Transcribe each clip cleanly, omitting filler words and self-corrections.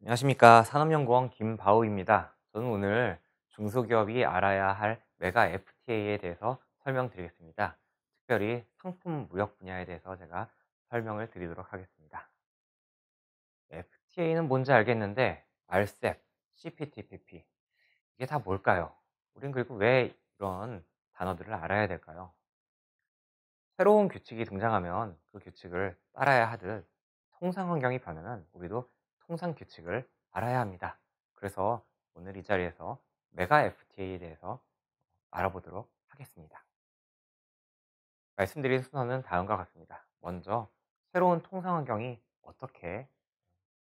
안녕하십니까. 산업연구원 김바우입니다. 저는 오늘 중소기업이 알아야 할 메가 FTA에 대해서 설명드리겠습니다. 특별히 상품 무역 분야에 대해서 제가 설명을 드리도록 하겠습니다. FTA는 뭔지 알겠는데 RCEP, CPTPP 이게 다 뭘까요? 우린 그리고 왜 이런 단어들을 알아야 될까요? 새로운 규칙이 등장하면 그 규칙을 따라야 하듯 통상 환경이 변하면 우리도 통상 규칙을 알아야 합니다. 그래서 오늘 이 자리에서 메가 FTA에 대해서 알아보도록 하겠습니다. 말씀드린 순서는 다음과 같습니다. 먼저 새로운 통상 환경이 어떻게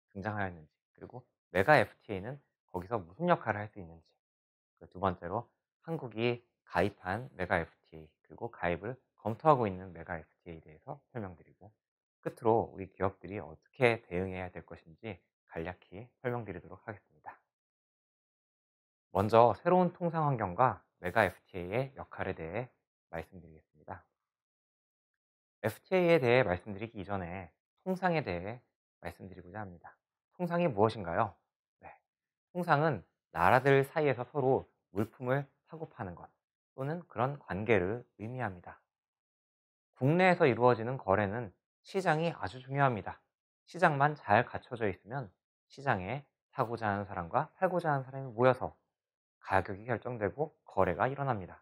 등장하였는지, 그리고 메가 FTA는 거기서 무슨 역할을 할 수 있는지, 두 번째로 한국이 가입한 메가 FTA, 그리고 가입을 검토하고 있는 메가 FTA에 대해서 설명드리고, 끝으로 우리 기업들이 어떻게 대응해야 될 것인지 간략히 설명드리도록 하겠습니다. 먼저 새로운 통상 환경과 메가 FTA의 역할에 대해 말씀드리겠습니다. FTA에 대해 말씀드리기 이전에 통상에 대해 말씀드리고자 합니다. 통상이 무엇인가요? 네. 통상은 나라들 사이에서 서로 물품을 사고 파는 것 또는 그런 관계를 의미합니다. 국내에서 이루어지는 거래는 시장이 아주 중요합니다. 시장만 잘 갖춰져 있으면 시장에 사고자 하는 사람과 팔고자 하는 사람이 모여서 가격이 결정되고 거래가 일어납니다.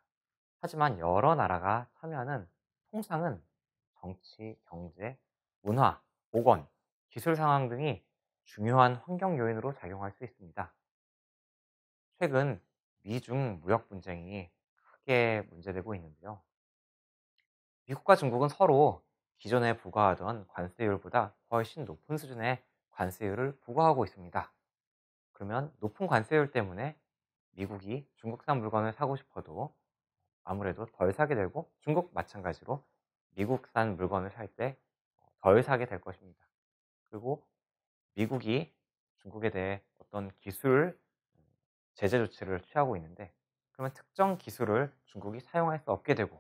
하지만 여러 나라가 참여하는 통상은 정치, 경제, 문화, 보건, 기술 상황 등이 중요한 환경 요인으로 작용할 수 있습니다. 최근 미중 무역 분쟁이 크게 문제되고 있는데요. 미국과 중국은 서로 기존에 부과하던 관세율보다 훨씬 높은 수준의 관세율을 부과하고 있습니다. 그러면 높은 관세율 때문에 미국이 중국산 물건을 사고 싶어도 아무래도 덜 사게 되고, 중국 마찬가지로 미국산 물건을 살 때 덜 사게 될 것입니다. 그리고 미국이 중국에 대해 어떤 기술 제재 조치를 취하고 있는데, 그러면 특정 기술을 중국이 사용할 수 없게 되고,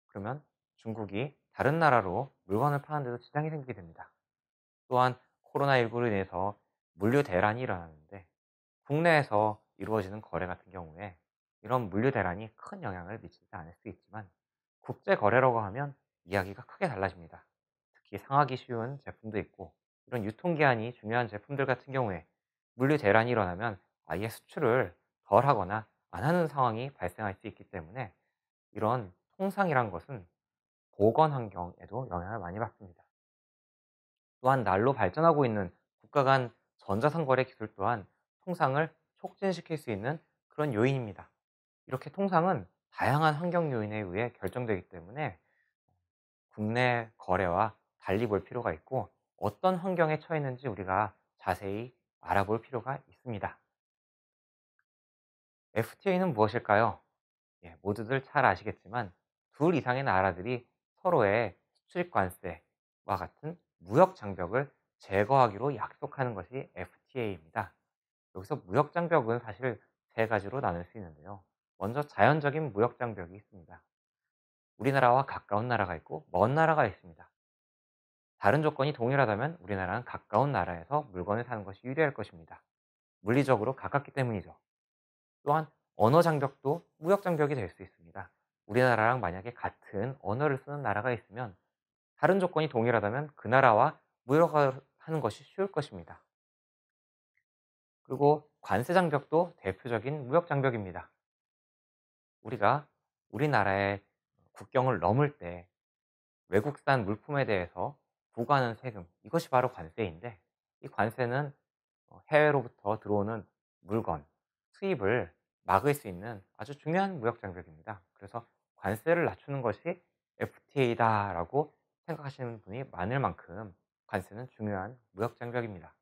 그러면 중국이 다른 나라로 물건을 파는 데도 지장이 생기게 됩니다. 또한 코로나19로 인해서 물류 대란이 일어나는데, 국내에서 이루어지는 거래 같은 경우에 이런 물류 대란이 큰 영향을 미치지 않을 수 있지만, 국제 거래라고 하면 이야기가 크게 달라집니다. 특히 상하기 쉬운 제품도 있고, 이런 유통기한이 중요한 제품들 같은 경우에 물류 대란이 일어나면 아예 수출을 덜 하거나 안 하는 상황이 발생할 수 있기 때문에, 이런 통상이란 것은 보건 환경에도 영향을 많이 받습니다. 또한 날로 발전하고 있는 국가 간 전자상거래 기술 또한 통상을 촉진시킬 수 있는 그런 요인입니다. 이렇게 통상은 다양한 환경 요인에 의해 결정되기 때문에 국내 거래와 달리 볼 필요가 있고, 어떤 환경에 처했는지 우리가 자세히 알아볼 필요가 있습니다. FTA는 무엇일까요? 예, 모두들 잘 아시겠지만 둘 이상의 나라들이 서로의 수출 관세와 같은 무역 장벽을 제거하기로 약속하는 것이 FTA입니다. 여기서 무역 장벽은 사실 세 가지로 나눌 수 있는데요. 먼저 자연적인 무역 장벽이 있습니다. 우리나라와 가까운 나라가 있고 먼 나라가 있습니다. 다른 조건이 동일하다면 우리나라는 가까운 나라에서 물건을 사는 것이 유리할 것입니다. 물리적으로 가깝기 때문이죠. 또한 언어 장벽도 무역 장벽이 될 수 있습니다. 우리나라랑 만약에 같은 언어를 쓰는 나라가 있으면 다른 조건이 동일하다면 그 나라와 무역을 하는 것이 쉬울 것입니다. 그리고 관세 장벽도 대표적인 무역 장벽입니다. 우리가 우리나라의 국경을 넘을 때 외국산 물품에 대해서 부과하는 세금, 이것이 바로 관세인데, 이 관세는 해외로부터 들어오는 물건, 수입을 막을 수 있는 아주 중요한 무역 장벽입니다. 그래서 관세를 낮추는 것이 FTA다라고 생각하시는 분이 많을 만큼 관세는 중요한 무역 장벽입니다.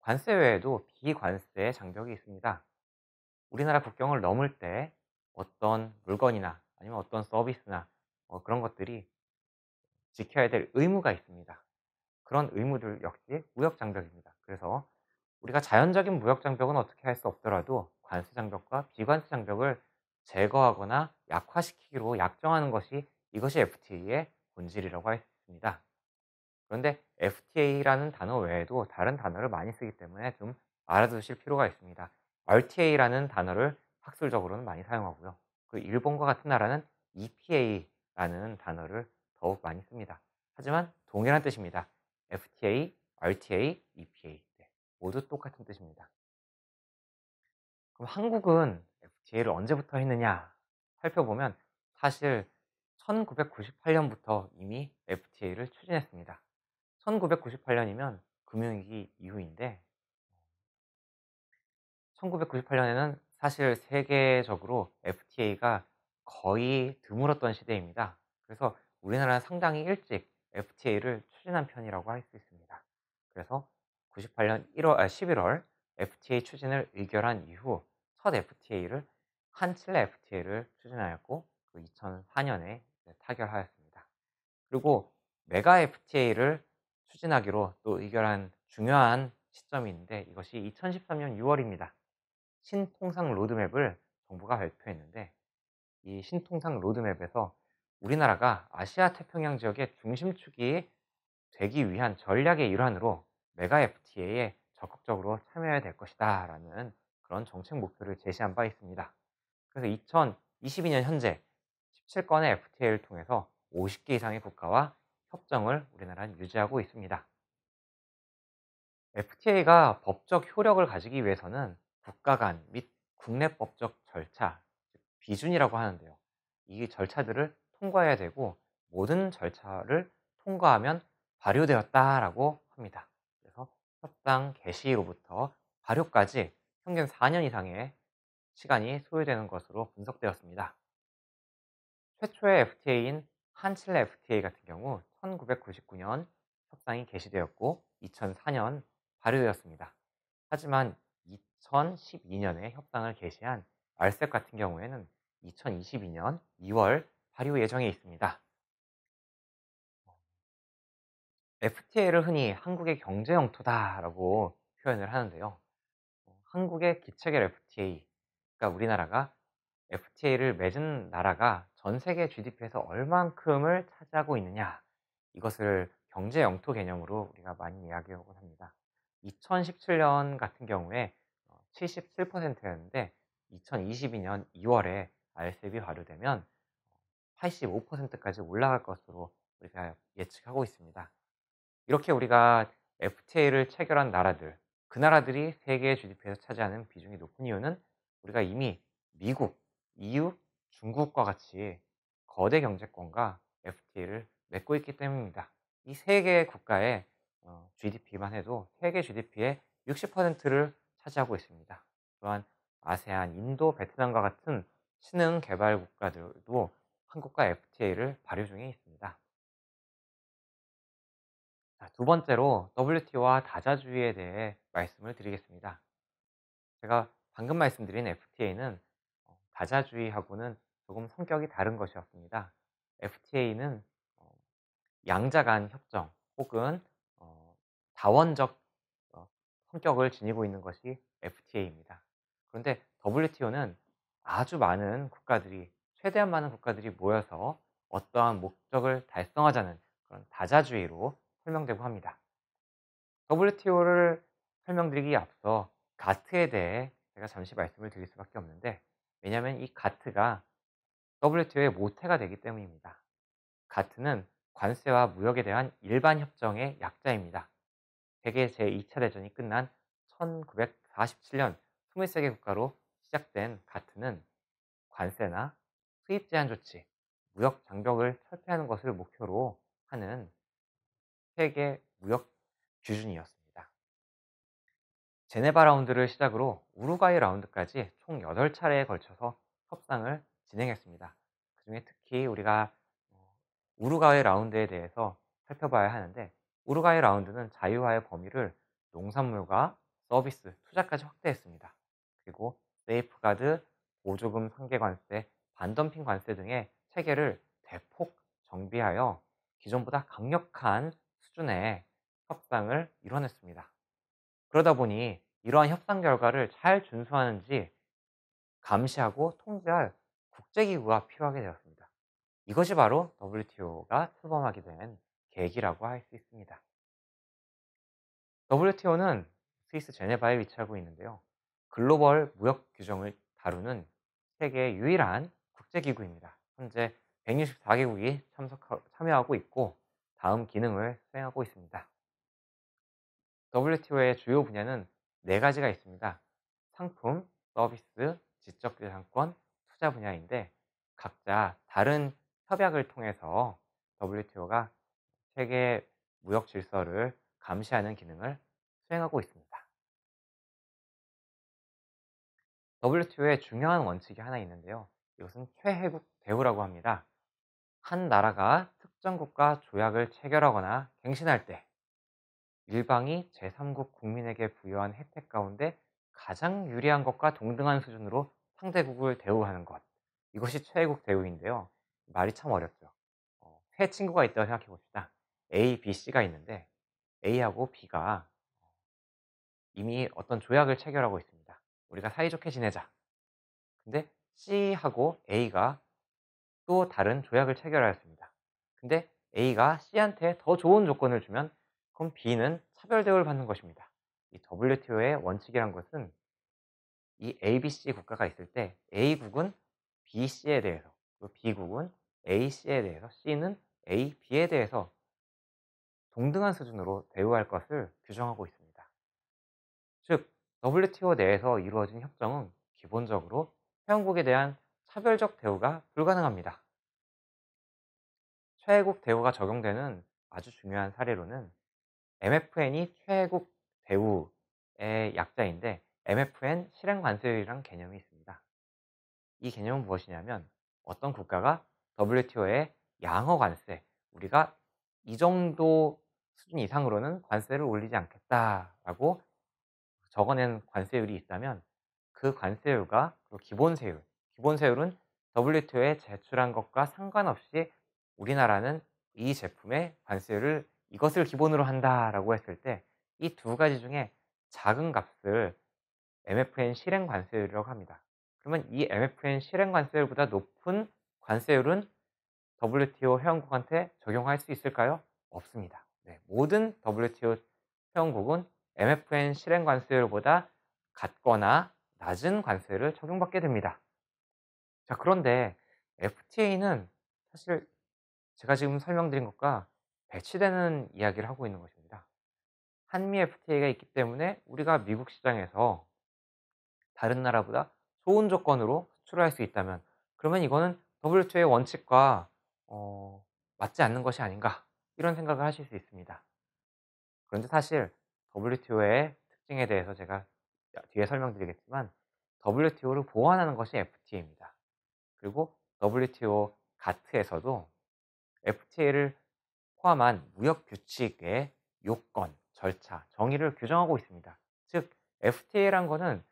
관세 외에도 비관세 장벽이 있습니다. 우리나라 국경을 넘을 때 어떤 물건이나 아니면 어떤 서비스나 그런 것들이 지켜야 될 의무가 있습니다. 그런 의무들 역시 무역 장벽입니다. 그래서 우리가 자연적인 무역 장벽은 어떻게 할 수 없더라도 관세 장벽과 비관세 장벽을 제거하거나 약화시키기로 약정하는 것이, 이것이 FTA의 본질이라고 할 수 있습니다. 그런데 FTA라는 단어 외에도 다른 단어를 많이 쓰기 때문에 좀 알아두실 필요가 있습니다. RTA라는 단어를 학술적으로는 많이 사용하고요. 그 일본과 같은 나라는 EPA라는 단어를 더욱 많이 씁니다. 하지만 동일한 뜻입니다. FTA, RTA, EPA. 네, 모두 똑같은 뜻입니다. 그럼 한국은 FTA를 언제부터 했느냐 살펴보면 사실 1998년부터 이미 FTA를 추진했습니다. 1998년이면 금융위기 이후인데 1998년에는 사실 세계적으로 FTA가 거의 드물었던 시대입니다. 그래서 우리나라는 상당히 일찍 FTA를 추진한 편이라고 할 수 있습니다. 그래서 98년 11월 FTA 추진을 의결한 이후 첫 FTA를 한칠레 FTA를 추진하였고 2004년에 타결하였습니다. 그리고 메가 FTA를 추진하기로 또 의결한 중요한 시점이 있는데 이것이 2013년 6월입니다. 신통상 로드맵을 정부가 발표했는데 이 신통상 로드맵에서 우리나라가 아시아 태평양 지역의 중심축이 되기 위한 전략의 일환으로 메가 FTA에 적극적으로 참여해야 될 것이다 라는 그런 정책 목표를 제시한 바 있습니다. 그래서 2022년 현재 17건의 FTA를 통해서 50개 이상의 국가와 협정을 우리나라는 유지하고 있습니다. FTA가 법적 효력을 가지기 위해서는 국가 간 및 국내법적 절차, 즉 비준이라고 하는데요. 이 절차들을 통과해야 되고 모든 절차를 통과하면 발효되었다라고 합니다. 그래서 협상 개시로부터 발효까지 평균 4년 이상의 시간이 소요되는 것으로 분석되었습니다. 최초의 FTA인 한칠레 FTA 같은 경우 1999년 협상이 개시되었고 2004년 발효되었습니다. 하지만 2012년에 협상을 개시한 RCEP 같은 경우에는 2022년 2월 발효 예정에 있습니다. FTA를 흔히 한국의 경제 영토다라고 표현을 하는데요. 한국의 기체결 FTA, 그러니까 우리나라가 FTA를 맺은 나라가 전 세계 GDP에서 얼만큼을 차지하고 있느냐 이것을 경제 영토 개념으로 우리가 많이 이야기하곤 합니다. 2017년 같은 경우에 77%였는데 2022년 2월에 RCEP이 발효되면 85%까지 올라갈 것으로 우리가 예측하고 있습니다. 이렇게 우리가 FTA를 체결한 나라들, 그 나라들이 세계 GDP에서 차지하는 비중이 높은 이유는 우리가 이미 미국, EU, 중국과 같이 거대 경제권과 FTA를 맺고 있기 때문입니다. 이 세 개의 국가의 GDP만 해도 세계 GDP의 60%를 차지하고 있습니다. 또한 아세안, 인도, 베트남과 같은 신흥 개발 국가들도 한국과 FTA를 발효 중에 있습니다. 자, 두 번째로 WTO와 다자주의에 대해 말씀을 드리겠습니다. 제가 방금 말씀드린 FTA는 다자주의하고는 조금 성격이 다른 것이었습니다. FTA는 양자 간 협정 혹은 다원적 성격을 지니고 있는 것이 FTA입니다. 그런데 WTO는 아주 많은 국가들이, 최대한 많은 국가들이 모여서 어떠한 목적을 달성하자는 그런 다자주의로 설명되고 합니다. WTO를 설명드리기에 앞서 가트에 대해 제가 잠시 말씀을 드릴 수밖에 없는데, 왜냐하면 이 가트가 WTO의 모태가 되기 때문입니다. 가트는 관세와 무역에 대한 일반 협정의 약자입니다. 세계 제2차 대전이 끝난 1947년 23개 국가로 시작된 가트는 관세나 수입 제한 조치, 무역 장벽을 철폐하는 것을 목표로 하는 세계 무역 규준이었습니다. 제네바 라운드를 시작으로 우루과이 라운드까지 총 8차례에 걸쳐서 협상을 진행했습니다. 그중에 특히 우리가 우루과이 라운드에 대해서 살펴봐야 하는데, 우루과이 라운드는 자유화의 범위를 농산물과 서비스, 투자까지 확대했습니다. 그리고 세이프가드, 보조금 상계 관세, 반덤핑 관세 등의 체계를 대폭 정비하여 기존보다 강력한 수준의 협상을 이뤄냈습니다. 그러다 보니 이러한 협상 결과를 잘 준수하는지 감시하고 통제할 국제기구가 필요하게 되었습니다. 이것이 바로 WTO가 출범하게 된 계기라고 할 수 있습니다. WTO는 스위스 제네바에 위치하고 있는데요. 글로벌 무역 규정을 다루는 세계 유일한 국제기구입니다. 현재 164개국이 참여하고 있고 다음 기능을 수행하고 있습니다. WTO의 주요 분야는 네 가지가 있습니다. 상품, 서비스, 지적재산권, 투자 분야인데 각자 다른 협약을 통해서 WTO가 세계 무역 질서를 감시하는 기능을 수행하고 있습니다. WTO의 중요한 원칙이 하나 있는데요. 이것은 최혜국 대우라고 합니다. 한 나라가 특정 국가 조약을 체결하거나 갱신할 때 일방이 제3국 국민에게 부여한 혜택 가운데 가장 유리한 것과 동등한 수준으로 상대국을 대우하는 것. 이것이 최애국 대우인데요. 말이 참 어렵죠. 세 친구가 있다고 생각해 봅시다. A, B, C가 있는데 A하고 B가 이미 어떤 조약을 체결하고 있습니다. 우리가 사이좋게 지내자. 근데 C하고 A가 또 다른 조약을 체결하였습니다. 근데 A가 C한테 더 좋은 조건을 주면 그럼 B는 차별 대우를 받는 것입니다. 이 WTO의 원칙이란 것은 이 A, B, C 국가가 있을 때 A국은 B, C에 대해서 그리고 B국은 A, C에 대해서 C는 A, B에 대해서 동등한 수준으로 대우할 것을 규정하고 있습니다. 즉 WTO 내에서 이루어진 협정은 기본적으로 회원국에 대한 차별적 대우가 불가능합니다. 최애국 대우가 적용되는 아주 중요한 사례로는 MFN이 최애국 대우의 약자인데 MFN 실행 관세율이라는 개념이 있습니다. 이 개념은 무엇이냐면 어떤 국가가 WTO의 양어 관세, 우리가 이 정도 수준 이상으로는 관세를 올리지 않겠다라고 적어낸 관세율이 있다면 그 관세율과 그 기본세율은 WTO에 제출한 것과 상관없이 우리나라는 이 제품의 관세율을 이것을 기본으로 한다라고 했을 때 이 두 가지 중에 작은 값을 MFN 실행 관세율이라고 합니다. 그러면 이 MFN 실행 관세율보다 높은 관세율은 WTO 회원국한테 적용할 수 있을까요? 없습니다. 네, 모든 WTO 회원국은 MFN 실행 관세율보다 같거나 낮은 관세를 적용받게 됩니다. 자, 그런데 FTA는 사실 제가 지금 설명드린 것과 배치되는 이야기를 하고 있는 것입니다. 한미 FTA가 있기 때문에 우리가 미국 시장에서 다른 나라보다 좋은 조건으로 수출을 할 수 있다면 그러면 이거는 WTO의 원칙과 맞지 않는 것이 아닌가 이런 생각을 하실 수 있습니다. 그런데 사실 WTO의 특징에 대해서 제가 뒤에 설명드리겠지만 WTO를 보완하는 것이 FTA입니다. 그리고 WTO 가트에서도 FTA를 포함한 무역 규칙의 요건, 절차, 정의를 규정하고 있습니다. 즉 FTA란 것은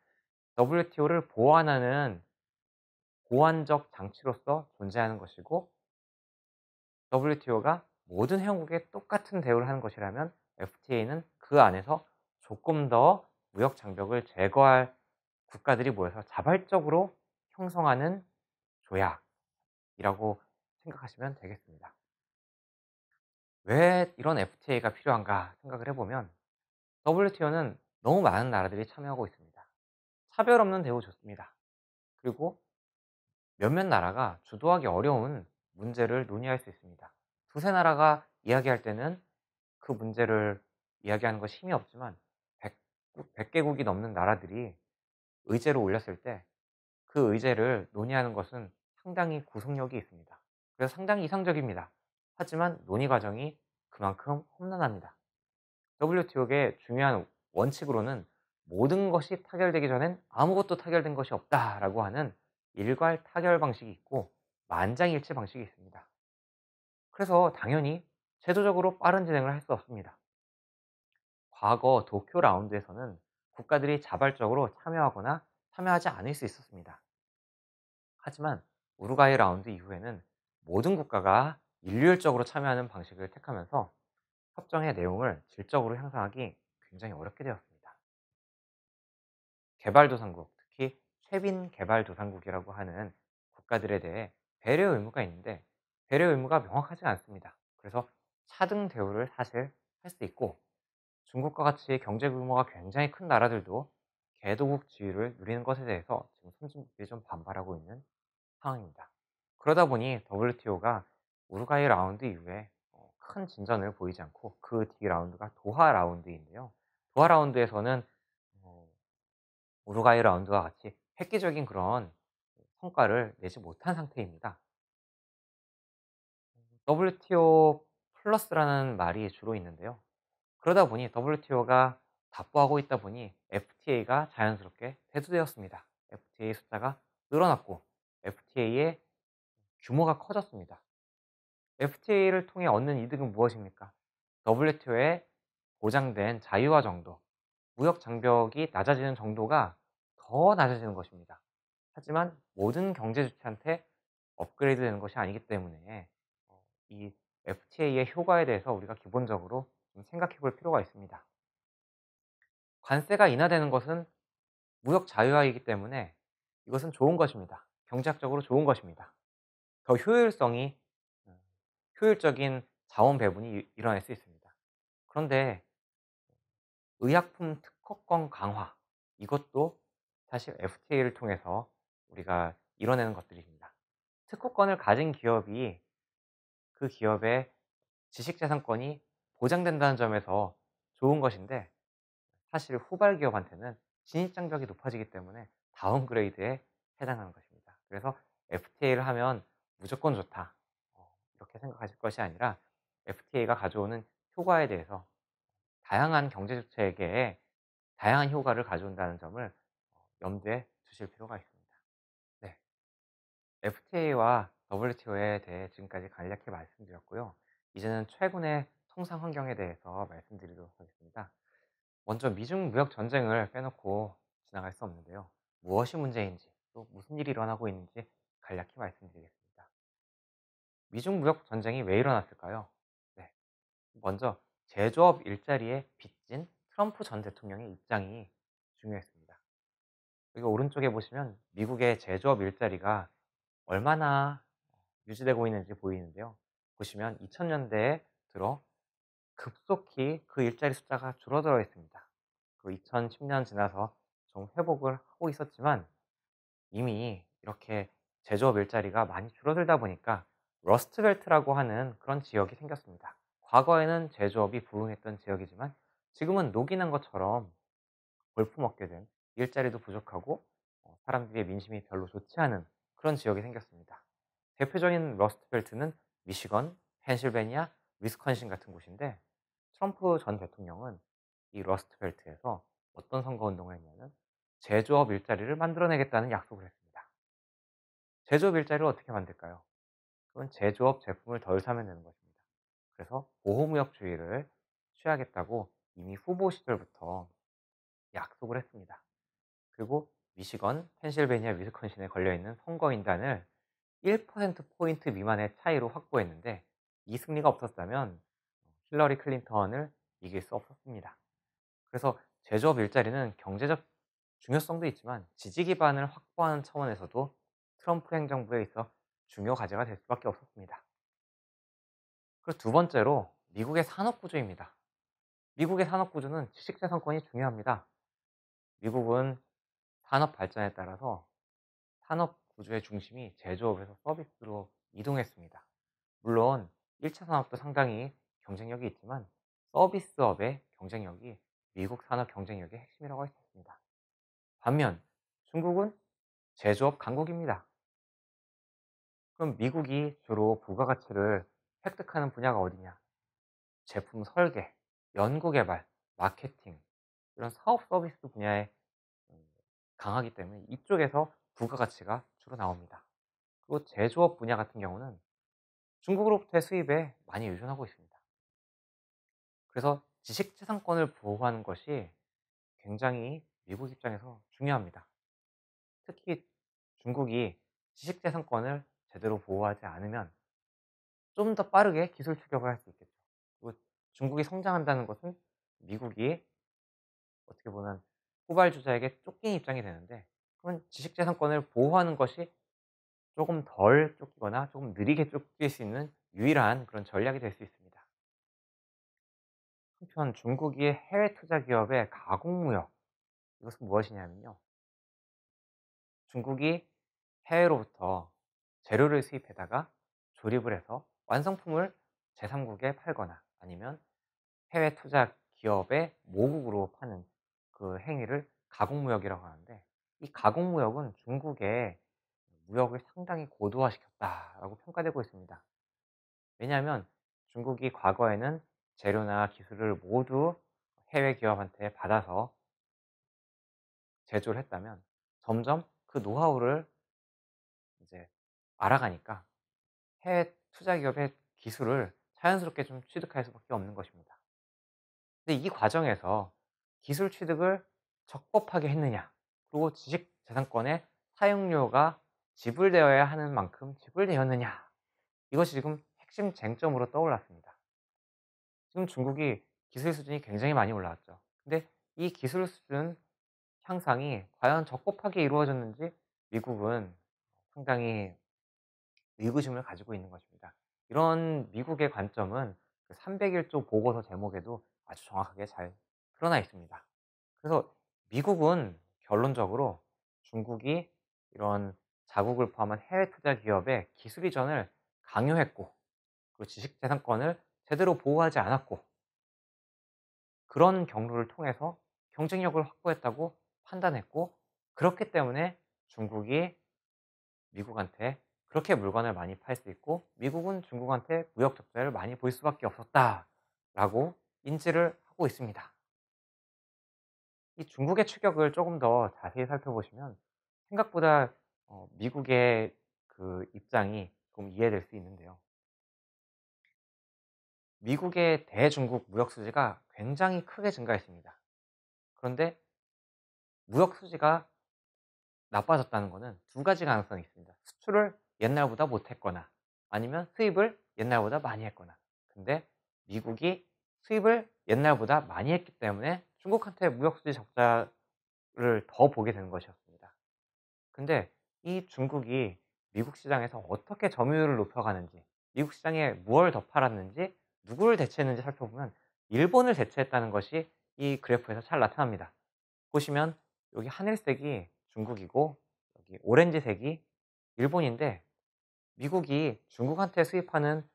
WTO를 보완하는 보완적 장치로서 존재하는 것이고 WTO가 모든 회원국에 똑같은 대우를 하는 것이라면 FTA는 그 안에서 조금 더 무역 장벽을 제거할 국가들이 모여서 자발적으로 형성하는 조약이라고 생각하시면 되겠습니다. 왜 이런 FTA가 필요한가 생각을 해보면 WTO는 너무 많은 나라들이 참여하고 있습니다. 차별 없는 대우 좋습니다. 그리고 몇몇 나라가 주도하기 어려운 문제를 논의할 수 있습니다. 두세 나라가 이야기할 때는 그 문제를 이야기하는 것이 힘이 없지만 100개국이 넘는 나라들이 의제로 올렸을 때 그 의제를 논의하는 것은 상당히 구속력이 있습니다. 그래서 상당히 이상적입니다. 하지만 논의 과정이 그만큼 험난합니다. WTO의 중요한 원칙으로는 모든 것이 타결되기 전엔 아무것도 타결된 것이 없다라고 하는 일괄 타결 방식이 있고 만장일치 방식이 있습니다. 그래서 당연히 제도적으로 빠른 진행을 할 수 없습니다. 과거 도쿄 라운드에서는 국가들이 자발적으로 참여하거나 참여하지 않을 수 있었습니다. 하지만 우루과이 라운드 이후에는 모든 국가가 일률적으로 참여하는 방식을 택하면서 협정의 내용을 질적으로 향상하기 굉장히 어렵게 되었습니다. 개발도상국, 특히 최빈 개발도상국이라고 하는 국가들에 대해 배려 의무가 있는데 배려 의무가 명확하지 않습니다. 그래서 차등 대우를 사실 할 수 있고 중국과 같이 경제 규모가 굉장히 큰 나라들도 개도국 지위를 누리는 것에 대해서 지금 선진국들이 좀 반발하고 있는 상황입니다. 그러다 보니 WTO가 우루과이 라운드 이후에 큰 진전을 보이지 않고 그 뒤 라운드가 도하 라운드인데요. 도하 라운드에서는 어 우루과이 라운드와 같이 획기적인 그런 성과를 내지 못한 상태입니다. WTO 플러스라는 말이 주로 있는데요. 그러다 보니 WTO가 답보하고 있다 보니 FTA가 자연스럽게 대두되었습니다. FTA 숫자가 늘어났고 FTA의 규모가 커졌습니다. FTA를 통해 얻는 이득은 무엇입니까? WTO에 보장된 자유화 정도, 무역 장벽이 낮아지는 정도가 더 낮아지는 것입니다. 하지만 모든 경제 주체한테 업그레이드 되는 것이 아니기 때문에 이 FTA의 효과에 대해서 우리가 기본적으로 좀 생각해 볼 필요가 있습니다. 관세가 인하되는 것은 무역 자유화이기 때문에 이것은 좋은 것입니다. 경제학적으로 좋은 것입니다. 더 효율성이 음 효율적인 자원 배분이 일어날 수 있습니다. 그런데 의약품 특허권 강화 이것도 사실 FTA를 통해서 우리가 이뤄내는 것들입니다. 특허권을 가진 기업이 그 기업의 지식재산권이 보장된다는 점에서 좋은 것인데 사실 후발 기업한테는 진입장벽이 높아지기 때문에 다운그레이드에 해당하는 것입니다. 그래서 FTA를 하면 무조건 좋다. 이렇게 생각하실 것이 아니라 FTA가 가져오는 효과에 대해서 다양한 경제 주체에게 다양한 효과를 가져온다는 점을 염두에 두실 필요가 있습니다. 네. FTA와 WTO에 대해 지금까지 간략히 말씀드렸고요. 이제는 최근의 통상 환경에 대해서 말씀드리도록 하겠습니다. 먼저 미중 무역 전쟁을 빼놓고 지나갈 수 없는데요. 무엇이 문제인지 또 무슨 일이 일어나고 있는지 간략히 말씀드리겠습니다. 미중 무역 전쟁이 왜 일어났을까요? 네. 먼저 제조업 일자리에 빚진 트럼프 전 대통령의 입장이 중요했습니다. 여기 오른쪽에 보시면 미국의 제조업 일자리가 얼마나 유지되고 있는지 보이는데요. 보시면 2000년대에 들어 급속히 그 일자리 숫자가 줄어들어 있습니다. 그 2010년 지나서 좀 회복을 하고 있었지만 이미 이렇게 제조업 일자리가 많이 줄어들다 보니까 러스트벨트라고 하는 그런 지역이 생겼습니다. 과거에는 제조업이 부흥했던 지역이지만 지금은 녹이는 것처럼 볼품없게 된 일자리도 부족하고 사람들의 민심이 별로 좋지 않은 그런 지역이 생겼습니다. 대표적인 러스트벨트는 미시건, 펜실베니아, 위스콘신 같은 곳인데 트럼프 전 대통령은 이 러스트벨트에서 어떤 선거운동을 했냐면 제조업 일자리를 만들어내겠다는 약속을 했습니다. 제조업 일자리를 어떻게 만들까요? 그건 제조업 제품을 덜 사면 되는 것입니다. 그래서 보호무역주의를 취하겠다고 이미 후보 시절부터 약속을 했습니다. 그리고 미시건, 펜실베니아, 위스콘신에 걸려있는 선거인단을 1%포인트 미만의 차이로 확보했는데 이 승리가 없었다면 힐러리 클린턴을 이길 수 없었습니다. 그래서 제조업 일자리는 경제적 중요성도 있지만 지지 기반을 확보하는 차원에서도 트럼프 행정부에 있어 중요 과제가 될 수밖에 없었습니다. 그리고 두 번째로 미국의 산업 구조입니다. 미국의 산업 구조는 지식재산권이 중요합니다. 미국은 산업 발전에 따라서 산업 구조의 중심이 제조업에서 서비스로 이동했습니다. 물론 1차 산업도 상당히 경쟁력이 있지만 서비스업의 경쟁력이 미국 산업 경쟁력의 핵심이라고 할 수 있습니다. 반면 중국은 제조업 강국입니다. 그럼 미국이 주로 부가가치를 획득하는 분야가 어디냐? 제품 설계, 연구개발, 마케팅 이런 사업 서비스 분야에 음, 강하기 때문에 이쪽에서 부가가치가 주로 나옵니다. 그리고 제조업 분야 같은 경우는 중국으로부터의 수입에 많이 의존하고 있습니다. 그래서 지식재산권을 보호하는 것이 굉장히 미국 입장에서 중요합니다. 특히 중국이 지식재산권을 제대로 보호하지 않으면 좀 더 빠르게 기술 추격을 할 수 있겠죠. 그리고 중국이 성장한다는 것은 미국이 어떻게 보면 후발주자에게 쫓긴 입장이 되는데 그건 지식재산권을 보호하는 것이 조금 덜 쫓기거나 조금 느리게 쫓길 수 있는 유일한 그런 전략이 될 수 있습니다. 한편 중국이 해외 투자 기업의 가공무역, 이것은 무엇이냐면요. 중국이 해외로부터 재료를 수입해다가 조립을 해서 완성품을 제3국에 팔거나 아니면 해외 투자 기업의 모국으로 파는 그 행위를 가공무역이라고 하는데, 이 가공무역은 중국의 무역을 상당히 고도화시켰다라고 평가되고 있습니다. 왜냐하면 중국이 과거에는 재료나 기술을 모두 해외 기업한테 받아서 제조를 했다면, 점점 그 노하우를 이제 알아가니까 해외 투자 기업의 기술을 자연스럽게 좀 취득할 수밖에 없는 것입니다. 근데 이 과정에서 기술 취득을 적법하게 했느냐, 그리고 지식재산권의 사용료가 지불되어야 하는 만큼 지불되었느냐, 이것이 지금 핵심 쟁점으로 떠올랐습니다. 지금 중국이 기술 수준이 굉장히 많이 올라왔죠. 근데 이 기술 수준 향상이 과연 적법하게 이루어졌는지 미국은 상당히 의구심을 가지고 있는 것입니다. 이런 미국의 관점은 그 301조 보고서 제목에도 아주 정확하게 잘 드러나 있습니다. 그래서 미국은 결론적으로 중국이 이런 자국을 포함한 해외 투자 기업의 기술 이전을 강요했고, 그 지식재산권을 제대로 보호하지 않았고, 그런 경로를 통해서 경쟁력을 확보했다고 판단했고, 그렇기 때문에 중국이 미국한테 그렇게 물건을 많이 팔 수 있고, 미국은 중국한테 무역 적자를 많이 볼 수밖에 없었다라고 인지를 하고 있습니다. 이 중국의 추격을 조금 더 자세히 살펴보시면 생각보다 미국의 그 입장이 좀 이해될 수 있는데요. 미국의 대중국 무역 수지가 굉장히 크게 증가했습니다. 그런데 무역 수지가 나빠졌다는 것은 두 가지 가능성이 있습니다. 수출을 옛날보다 못했거나 아니면 수입을 옛날보다 많이 했거나. 근데 미국이 수입을 옛날보다 많이 했기 때문에 중국한테 무역 수지 적자를 더 보게 되는 것이었습니다. 근데 이 중국이 미국 시장에서 어떻게 점유율을 높여가는지, 미국 시장에 무엇을 더 팔았는지, 누구를 대체했는지 살펴보면 일본을 대체했다는 것이 이 그래프에서 잘 나타납니다. 보시면 여기 하늘색이 중국이고 여기 오렌지색이 일본인데, 미국이 중국한테 수입하는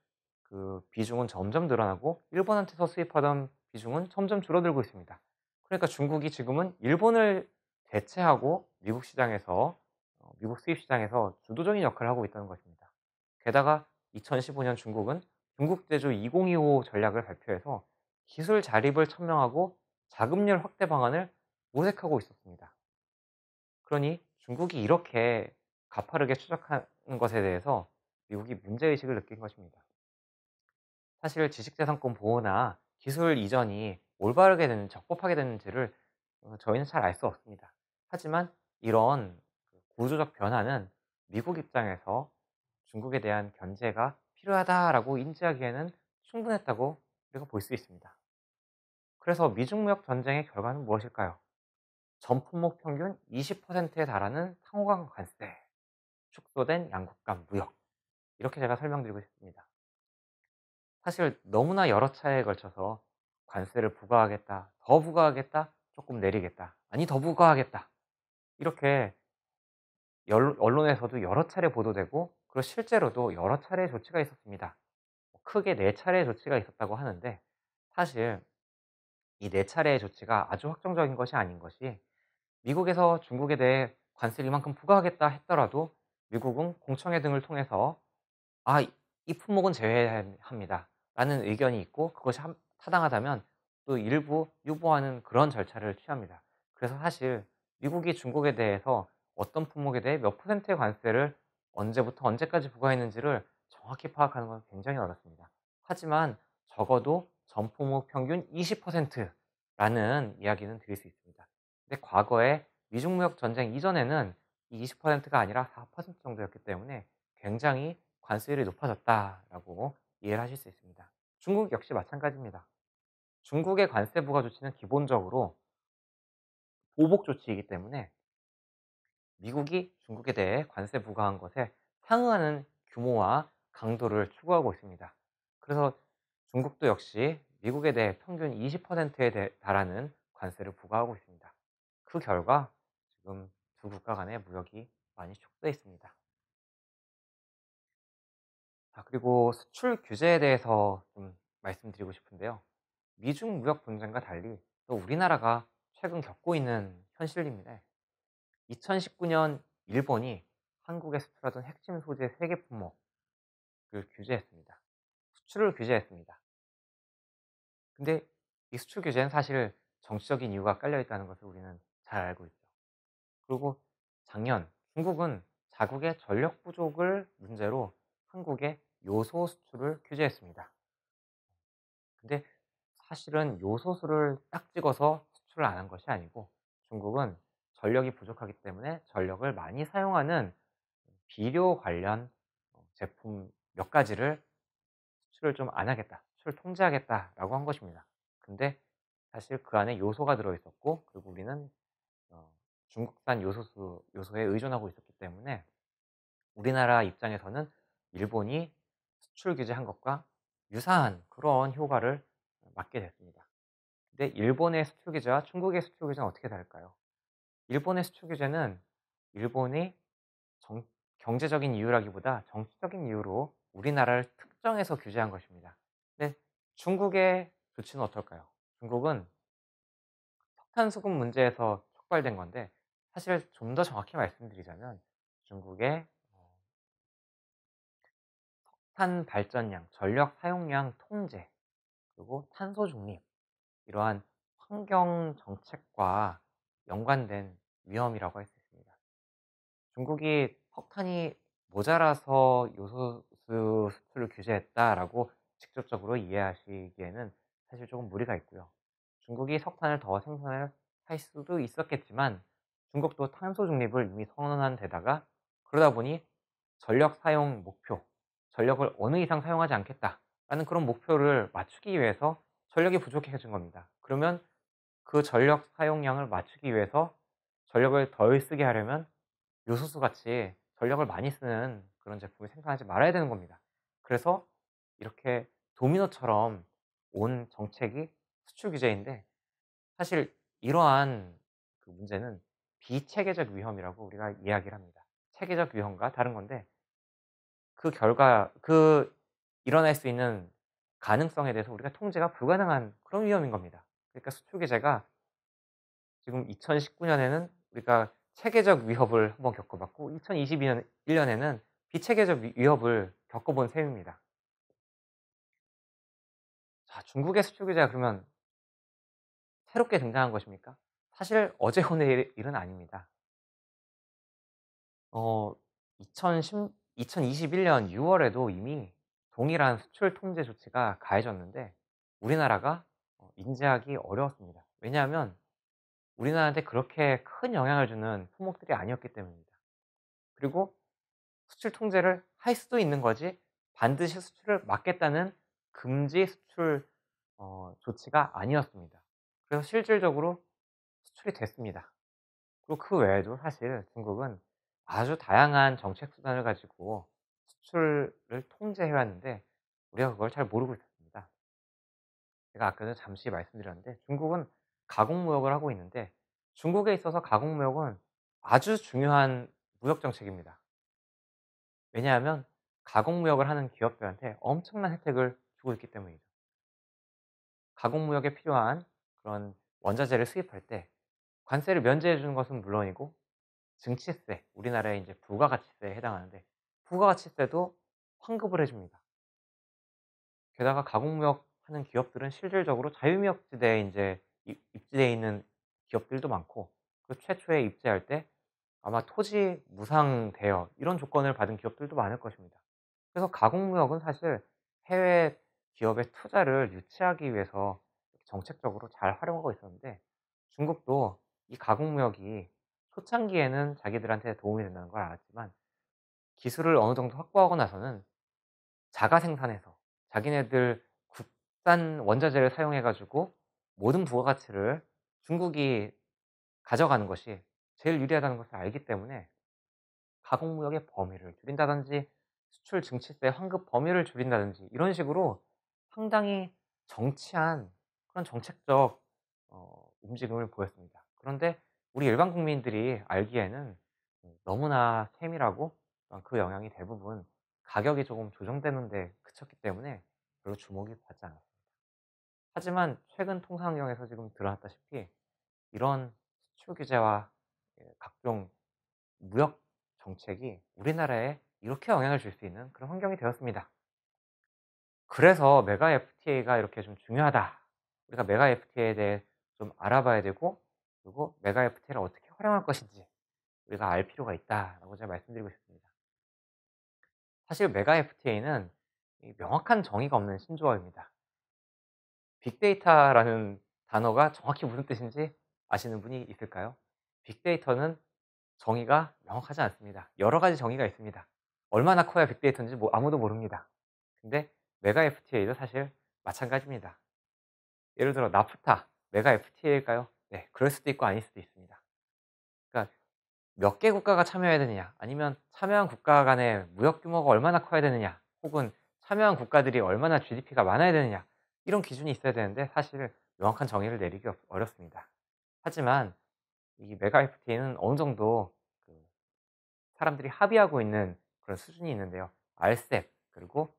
그 비중은 점점 늘어나고 일본한테서 수입하던 비중은 점점 줄어들고 있습니다. 그러니까 중국이 지금은 일본을 대체하고 미국 시장에서 미국 수입 시장에서 주도적인 역할을 하고 있다는 것입니다. 게다가 2015년 중국은 중국제조 2025 전략을 발표해서 기술 자립을 천명하고 자금률 확대 방안을 모색하고 있었습니다. 그러니 중국이 이렇게 가파르게 추적하는 것에 대해서 미국이 문제의식을 느낀 것입니다. 사실 지식재산권 보호나 기술 이전이 올바르게 되는, 적법하게 되는지를 저희는 잘 알 수 없습니다. 하지만 이런 구조적 변화는 미국 입장에서 중국에 대한 견제가 필요하다라고 인지하기에는 충분했다고 우리가 볼 수 있습니다. 그래서 미중 무역 전쟁의 결과는 무엇일까요? 전 품목 평균 20%에 달하는 상호간 관세, 축소된 양국 간 무역, 이렇게 제가 설명드리고 싶습니다. 사실 너무나 여러 차례에 걸쳐서 관세를 부과하겠다, 더 부과하겠다, 조금 내리겠다, 아니 더 부과하겠다, 이렇게 언론에서도 여러 차례 보도되고, 그리고 실제로도 여러 차례의 조치가 있었습니다. 크게 4차례의 조치가 있었다고 하는데, 사실 이 4차례의 조치가 아주 확정적인 것이 아닌 것이, 미국에서 중국에 대해 관세를 이만큼 부과하겠다 했더라도 미국은 공청회 등을 통해서 아, 이 품목은 제외합니다 라는 의견이 있고, 그것이 타당하다면 또 일부 유보하는 그런 절차를 취합니다. 그래서 사실 미국이 중국에 대해서 어떤 품목에 대해 몇 퍼센트의 관세를 언제부터 언제까지 부과했는지를 정확히 파악하는 건 굉장히 어렵습니다. 하지만 적어도 전 품목 평균 20%라는 이야기는 드릴 수 있습니다. 근데 과거에 미중무역 전쟁 이전에는 이 20%가 아니라 4% 정도였기 때문에 굉장히 관세율이 높아졌다라고 이해를 하실 수 있습니다. 중국 역시 마찬가지입니다. 중국의 관세 부과 조치는 기본적으로 보복 조치이기 때문에 미국이 중국에 대해 관세 부과한 것에 상응하는 규모와 강도를 추구하고 있습니다. 그래서 중국도 역시 미국에 대해 평균 20%에 달하는 관세를 부과하고 있습니다. 그 결과 지금 두 국가 간의 무역이 많이 축소돼 있습니다. 자, 그리고 수출 규제에 대해서 좀 말씀드리고 싶은데요. 미중 무역 분쟁과 달리 또 우리나라가 최근 겪고 있는 현실입니다. 2019년 일본이 한국에 수출하던 핵심 소재 3개 품목을 규제했습니다. 수출을 규제했습니다. 근데 이 수출 규제는 사실 정치적인 이유가 깔려 있다는 것을 우리는 잘 알고 있죠. 그리고 작년 중국은 자국의 전력 부족을 문제로 한국의 요소 수출을 규제했습니다. 근데 사실은 요소수를 딱 찍어서 수출을 안 한 것이 아니고 중국은 전력이 부족하기 때문에 전력을 많이 사용하는 비료 관련 제품 몇 가지를 수출을 좀 안 하겠다, 수출 통제하겠다라고 한 것입니다. 근데 사실 그 안에 요소가 들어 있었고 그리고 우리는 어 중국산 요소에 의존하고 있었기 때문에 우리나라 입장에서는 일본이 수출 규제한 것과 유사한 그런 효과를 맞게 됐습니다. 근데 일본의 수출 규제와 중국의 수출 규제는 어떻게 다를까요? 일본의 수출 규제는 일본이 정 경제적인 이유라기보다 정치적인 이유로 우리나라를 특정해서 규제한 것입니다. 근데 중국의 조치는 어떨까요? 중국은 석탄 수급 문제에서 촉발된 건데 사실 좀 더 정확히 말씀드리자면 중국의 석탄 발전량, 전력 사용량 통제, 그리고 탄소 중립 이러한 환경 정책과 연관된 위험이라고 할 수 있습니다. 중국이 석탄이 모자라서 요소수 수출을 규제했다라고 직접적으로 이해하시기에는 사실 조금 무리가 있고요. 중국이 석탄을 더 생산을 할 수도 있었겠지만 중국도 탄소 중립을 이미 선언한 데다가 그러다 보니 전력 사용 목표, 전력을 어느 이상 사용하지 않겠다라는 그런 목표를 맞추기 위해서 전력이 부족해진 겁니다. 그러면 그 전력 사용량을 맞추기 위해서 전력을 덜 쓰게 하려면 요소수 같이 전력을 많이 쓰는 그런 제품을 생산하지 말아야 되는 겁니다. 그래서 이렇게 도미노처럼 온 정책이 수출 규제인데 사실 이러한 그 문제는 비체계적 위험이라고 우리가 이야기를 합니다. 체계적 위험과 다른 건데 그 결과 일어날 수 있는 가능성에 대해서 우리가 통제가 불가능한 그런 위험인 겁니다. 그러니까 수출 규제가 지금 2019년에는 우리가 체계적 위협을 한번 겪어봤고 2022년 1년에는 비체계적 위협을 겪어본 셈입니다. 자, 중국의 수출 규제가 그러면 새롭게 등장한 것입니까? 사실 어제 오늘 일은 아닙니다. 2021년 6월에도 이미 동일한 수출 통제 조치가 가해졌는데 우리나라가 인지하기 어려웠습니다. 왜냐하면 우리나라한테 그렇게 큰 영향을 주는 품목들이 아니었기 때문입니다. 그리고 수출 통제를 할 수도 있는 거지 반드시 수출을 막겠다는 금지 수출 조치가 아니었습니다. 그래서 실질적으로 수출이 됐습니다. 그리고 그 외에도 사실 중국은 아주 다양한 정책 수단을 가지고 수출을 통제해 왔는데 우리가 그걸 잘 모르고 있었습니다. 제가 아까도 잠시 말씀드렸는데 중국은 가공무역을 하고 있는데 중국에 있어서 가공무역은 아주 중요한 무역 정책입니다. 왜냐하면 가공무역을 하는 기업들한테 엄청난 혜택을 주고 있기 때문이죠. 가공무역에 필요한 그런 원자재를 수입할 때 관세를 면제해 주는 것은 물론이고 증치세, 우리나라의 이제 부가가치세에 해당하는데 부가가치세도 환급을 해 줍니다. 게다가 가공무역 하는 기업들은 실질적으로 자유무역지대에 인제 입지되어 있는 기업들도 많고 그 최초에 입지할 때 아마 토지 무상 대여 이런 조건을 받은 기업들도 많을 것입니다. 그래서 가공무역은 사실 해외 기업의 투자를 유치하기 위해서 정책적으로 잘 활용하고 있었는데 중국도 이 가공무역이 초창기에는 자기들한테 도움이 된다는 걸 알았지만 기술을 어느 정도 확보하고 나서는 자가 생산해서 자기네들 국산 원자재를 사용해 가지고 모든 부가가치를 중국이 가져가는 것이 제일 유리하다는 것을 알기 때문에 가공무역의 범위를 줄인다든지 수출 증치세 환급 범위를 줄인다든지 이런 식으로 상당히 정치한 그런 정책적 움직임을 보였습니다. 그런데 우리 일반 국민들이 알기에는 너무나 세밀하고 그 영향이 대부분 가격이 조금 조정되는 데 그쳤기 때문에 별로 주목이 받지 않았습니다. 하지만 최근 통상경에서 지금 드러났다시피 이런 수출 규제와 각종 무역 정책이 우리나라에 이렇게 영향을 줄 수 있는 그런 환경이 되었습니다. 그래서 메가 FTA가 이렇게 좀 중요하다. 우리가 메가 FTA에 대해 좀 알아봐야 되고, 그리고 메가 FTA를 어떻게 활용할 것인지 우리가 알 필요가 있다라고 제가 말씀드리고 싶습니다. 사실 메가 FTA는 명확한 정의가 없는 신조어입니다. 빅데이터라는 단어가 정확히 무슨 뜻인지 아시는 분이 있을까요? 빅데이터는 정의가 명확하지 않습니다. 여러 가지 정의가 있습니다. 얼마나 커야 빅데이터인지 아무도 모릅니다. 근데 메가 FTA도 사실 마찬가지입니다. 예를 들어 나프타, 메가 FTA일까요? 네, 그럴 수도 있고 아닐 수도 있습니다. 그러니까 몇 개 국가가 참여해야 되느냐, 아니면 참여한 국가 간의 무역 규모가 얼마나 커야 되느냐, 혹은 참여한 국가들이 얼마나 GDP가 많아야 되느냐, 이런 기준이 있어야 되는데 사실 명확한 정의를 내리기 어렵습니다. 하지만 이 메가 FTA는 어느 정도 그 사람들이 합의하고 있는 그런 수준이 있는데요. RCEP, 그리고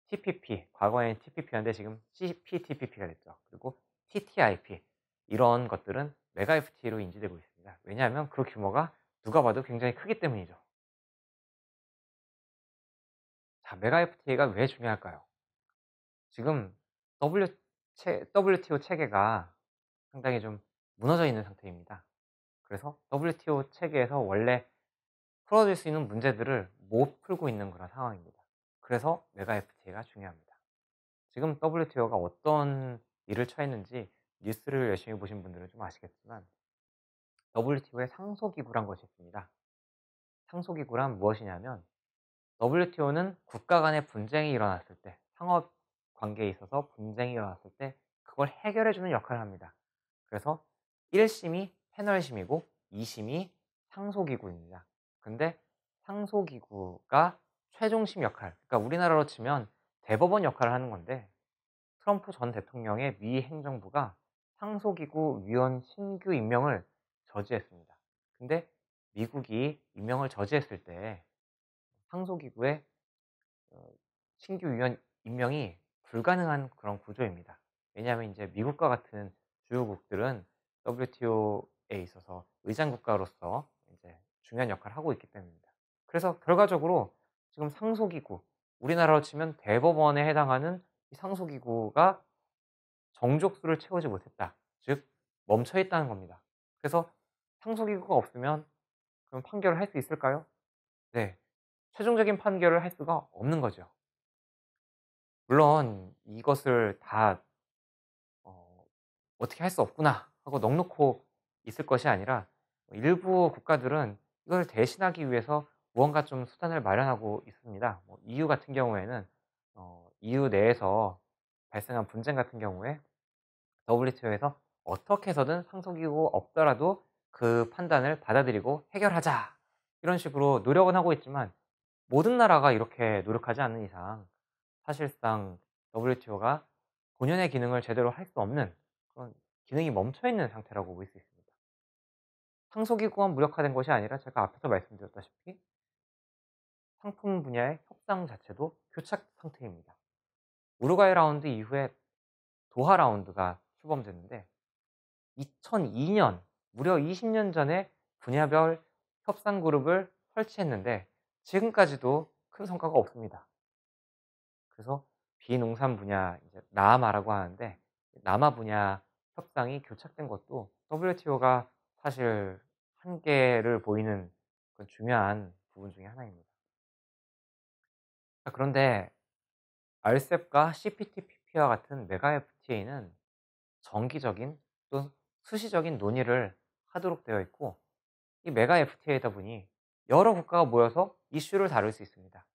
TPP, 과거에는 TPP였는데 지금 CPTPP가 됐죠. 그리고 TTIP, 이런 것들은 메가 FTA로 인지되고 있습니다. 왜냐하면 그 규모가 누가 봐도 굉장히 크기 때문이죠. 자, 메가 FTA가 왜 중요할까요? 지금 WTO 체계가 상당히 좀 무너져 있는 상태입니다. 그래서 WTO 체계에서 원래 풀어질 수 있는 문제들을 못 풀고 있는 그런 상황입니다. 그래서 메가 FTA가 중요합니다. 지금 WTO가 어떤 일을 처했는지 뉴스를 열심히 보신 분들은 좀 아시겠지만, WTO의 상소기구란 것이 있습니다. 상소기구란 무엇이냐면, WTO는 국가 간의 분쟁이 일어났을 때, 상업 관계에 있어서 분쟁이 일어났을 때 그걸 해결해주는 역할을 합니다. 그래서 1심이 패널심이고 2심이 상소기구입니다. 근데 상소기구가 최종심 역할, 그러니까 우리나라로 치면 대법원 역할을 하는 건데, 트럼프 전 대통령의 미 행정부가 상소기구 위원 신규 임명을 저지했습니다. 근데 미국이 임명을 저지했을 때 상소기구의 신규 위원 임명이 불가능한 그런 구조입니다. 왜냐하면 이제 미국과 같은 주요국들은 WTO에 있어서 의장 국가로서 이제 중요한 역할을 하고 있기 때문입니다. 그래서 결과적으로 지금 상소기구, 우리나라로 치면 대법원에 해당하는 이 상소기구가 정족수를 채우지 못했다. 즉 멈춰 있다는 겁니다. 그래서 상소기구가 없으면 그럼 판결을 할 수 있을까요? 네. 최종적인 판결을 할 수가 없는 거죠. 물론 이것을 다 어 '어떻게 할 수 없구나.' 하고 넋놓고 있을 것이 아니라, 일부 국가들은 이걸 대신하기 위해서 무언가 좀 수단을 마련하고 있습니다. 뭐 EU 같은 경우에는 EU 내에서 발생한 분쟁 같은 경우에 WTO에서 어떻게 해서든 상속이고 없더라도 그 판단을 받아들이고 해결하자, 이런 식으로 노력은 하고 있지만, 모든 나라가 이렇게 노력하지 않는 이상 사실상 WTO가 본연의 기능을 제대로 할 수 없는 그런, 기능이 멈춰 있는 상태라고 볼 수 있습니다. 상속기구만 무력화된 것이 아니라 제가 앞에서 말씀드렸다시피 상품 분야의 협상 자체도 교착 상태입니다. 우루과이 라운드 이후에 도하 라운드가 출범됐는데, 2002년, 무려 20년 전에 분야별 협상 그룹을 설치했는데 지금까지도 큰 성과가 없습니다. 그래서 비농산 분야, 이제 남아라고 하는데, 남아 분야 협상이 교착된 것도 WTO가 사실 한계를 보이는 그런 중요한 부분 중에 하나입니다. 자, 그런데 RCEP과 CPTPP와 같은 메가 FTA는 정기적인 또 수시적인 논의를 하도록 되어 있고, 이 메가 FTA이다 보니 여러 국가가 모여서 이슈를 다룰 수 있습니다.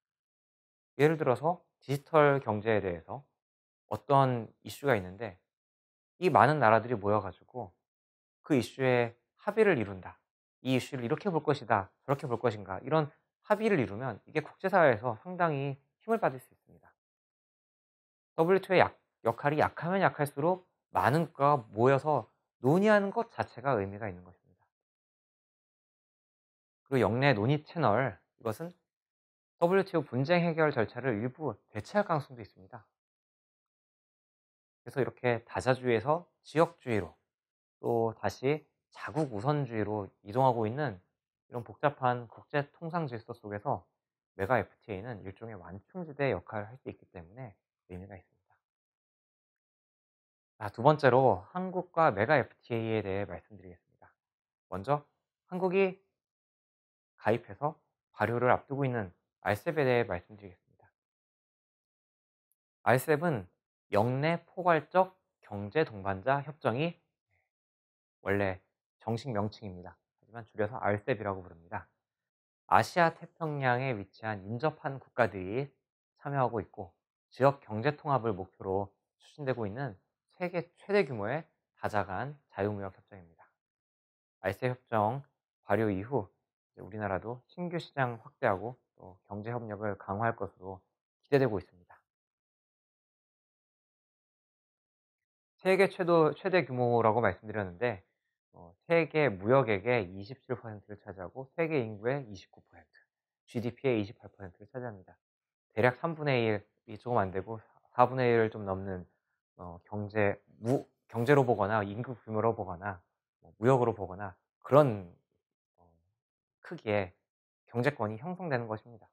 예를 들어서 디지털 경제에 대해서 어떤 이슈가 있는데, 이 많은 나라들이 모여 가지고 그 이슈에 합의를 이룬다. 이 이슈를 이렇게 볼 것이다. 저렇게 볼 것인가. 이런 합의를 이루면 이게 국제사회에서 상당히 힘을 받을 수 있습니다. WTO의 역할이 약하면 약할수록 많은 국가가 모여서 논의하는 것 자체가 의미가 있는 것입니다. 그리고 영내 논의 채널, 이것은 WTO 분쟁 해결 절차를 일부 대체할 가능성도 있습니다. 그래서 이렇게 다자주의에서 지역주의로 또 다시 자국 우선주의로 이동하고 있는 이런 복잡한 국제 통상 질서 속에서 메가 FTA는 일종의 완충지대 역할을 할 수 있기 때문에 의미가 있습니다. 자, 두 번째로 한국과 메가 FTA에 대해 말씀드리겠습니다. 먼저 한국이 가입해서 발효를 앞두고 있는 RCEP에 대해 말씀드리겠습니다. RCEP은 영내 포괄적 경제 동반자 협정이 원래 정식 명칭입니다. 하지만 줄여서 RCEP이라고 부릅니다. 아시아 태평양에 위치한 인접한 국가들이 참여하고 있고 지역 경제 통합을 목표로 추진되고 있는 세계 최대 규모의 다자간 자유무역 협정입니다. RCEP 협정 발효 이후 우리나라도 신규 시장 확대하고 또 경제 협력을 강화할 것으로 기대되고 있습니다. 세계 최대 규모라고 말씀드렸는데 세계 무역액의 27%를 차지하고 세계 인구의 29%, GDP의 28%를 차지합니다. 대략 3분의 1이 조금 안 되고 4분의 1을 좀 넘는 경제로 보거나 인구 규모로 보거나 무역으로 보거나 그런 크기의 경제권이 형성되는 것입니다.